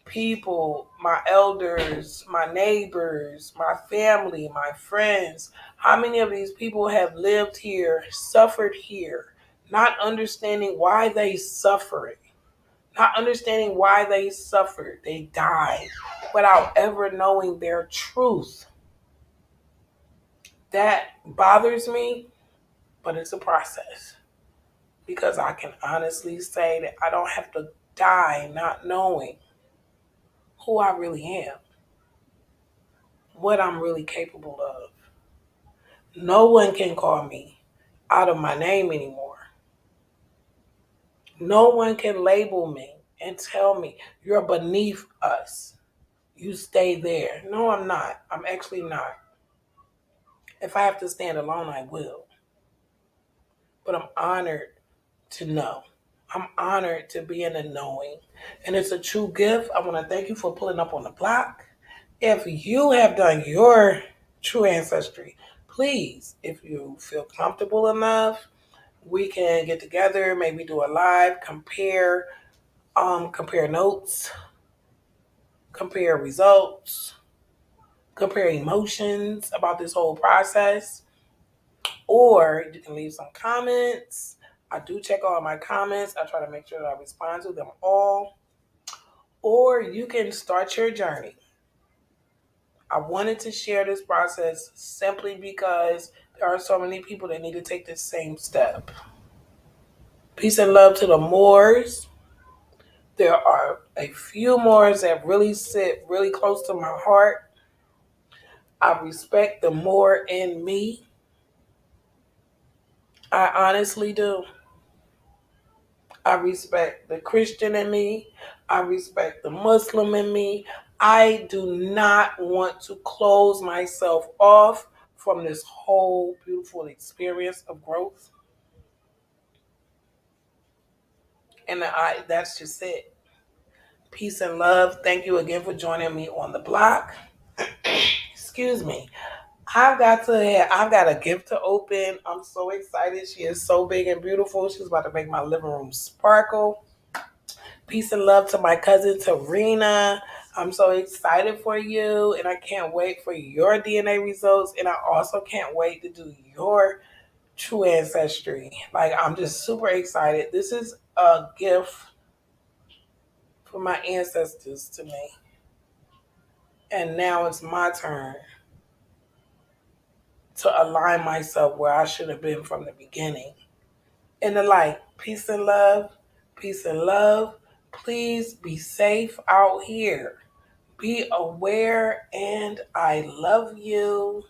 people, my elders, my neighbors, my family, my friends, how many of these people have lived here, suffered here, not understanding why they suffered, not understanding why they suffered. They died without ever knowing their truth. That bothers me, but it's a process because I can honestly say that I don't have to die not knowing who I really am, what I'm really capable of. No one can call me out of my name anymore. No one can label me and tell me you're beneath us. You stay there. No, I'm not. I'm actually not. If I have to stand alone, I will. But I'm honored to know. I'm honored to be in the knowing. And it's a true gift. I want to thank you for pulling up on the block. If you have done your true ancestry, please, if you feel comfortable enough, we can get together, maybe do a live, compare notes, compare results, compare emotions about this whole process. Or you can leave some comments. I do check all my comments. I try to make sure that I respond to them all. Or you can start your journey. I wanted to share this process simply because there are so many people that need to take this same step. Peace and love to the Moors. There are a few Moors that really sit really close to my heart. I respect the Moor in me. I honestly do. I respect the Christian in me. I respect the Muslim in me. I do not want to close myself off from this whole beautiful experience of growth. And that's just it. Peace and love. Thank you again for joining me on the block. Excuse me. I've got a gift to open. I'm so excited. She is so big and beautiful. She's about to make my living room sparkle. Peace and love to my cousin Tarina. I'm so excited for you, and I can't wait for your DNA results. And I also can't wait to do your true ancestry. Like, I'm just super excited. This is a gift for my ancestors to me. And now it's my turn to align myself where I should have been from the beginning. And the light, peace and love, peace and love. Please be safe out here. Be aware, and I love you.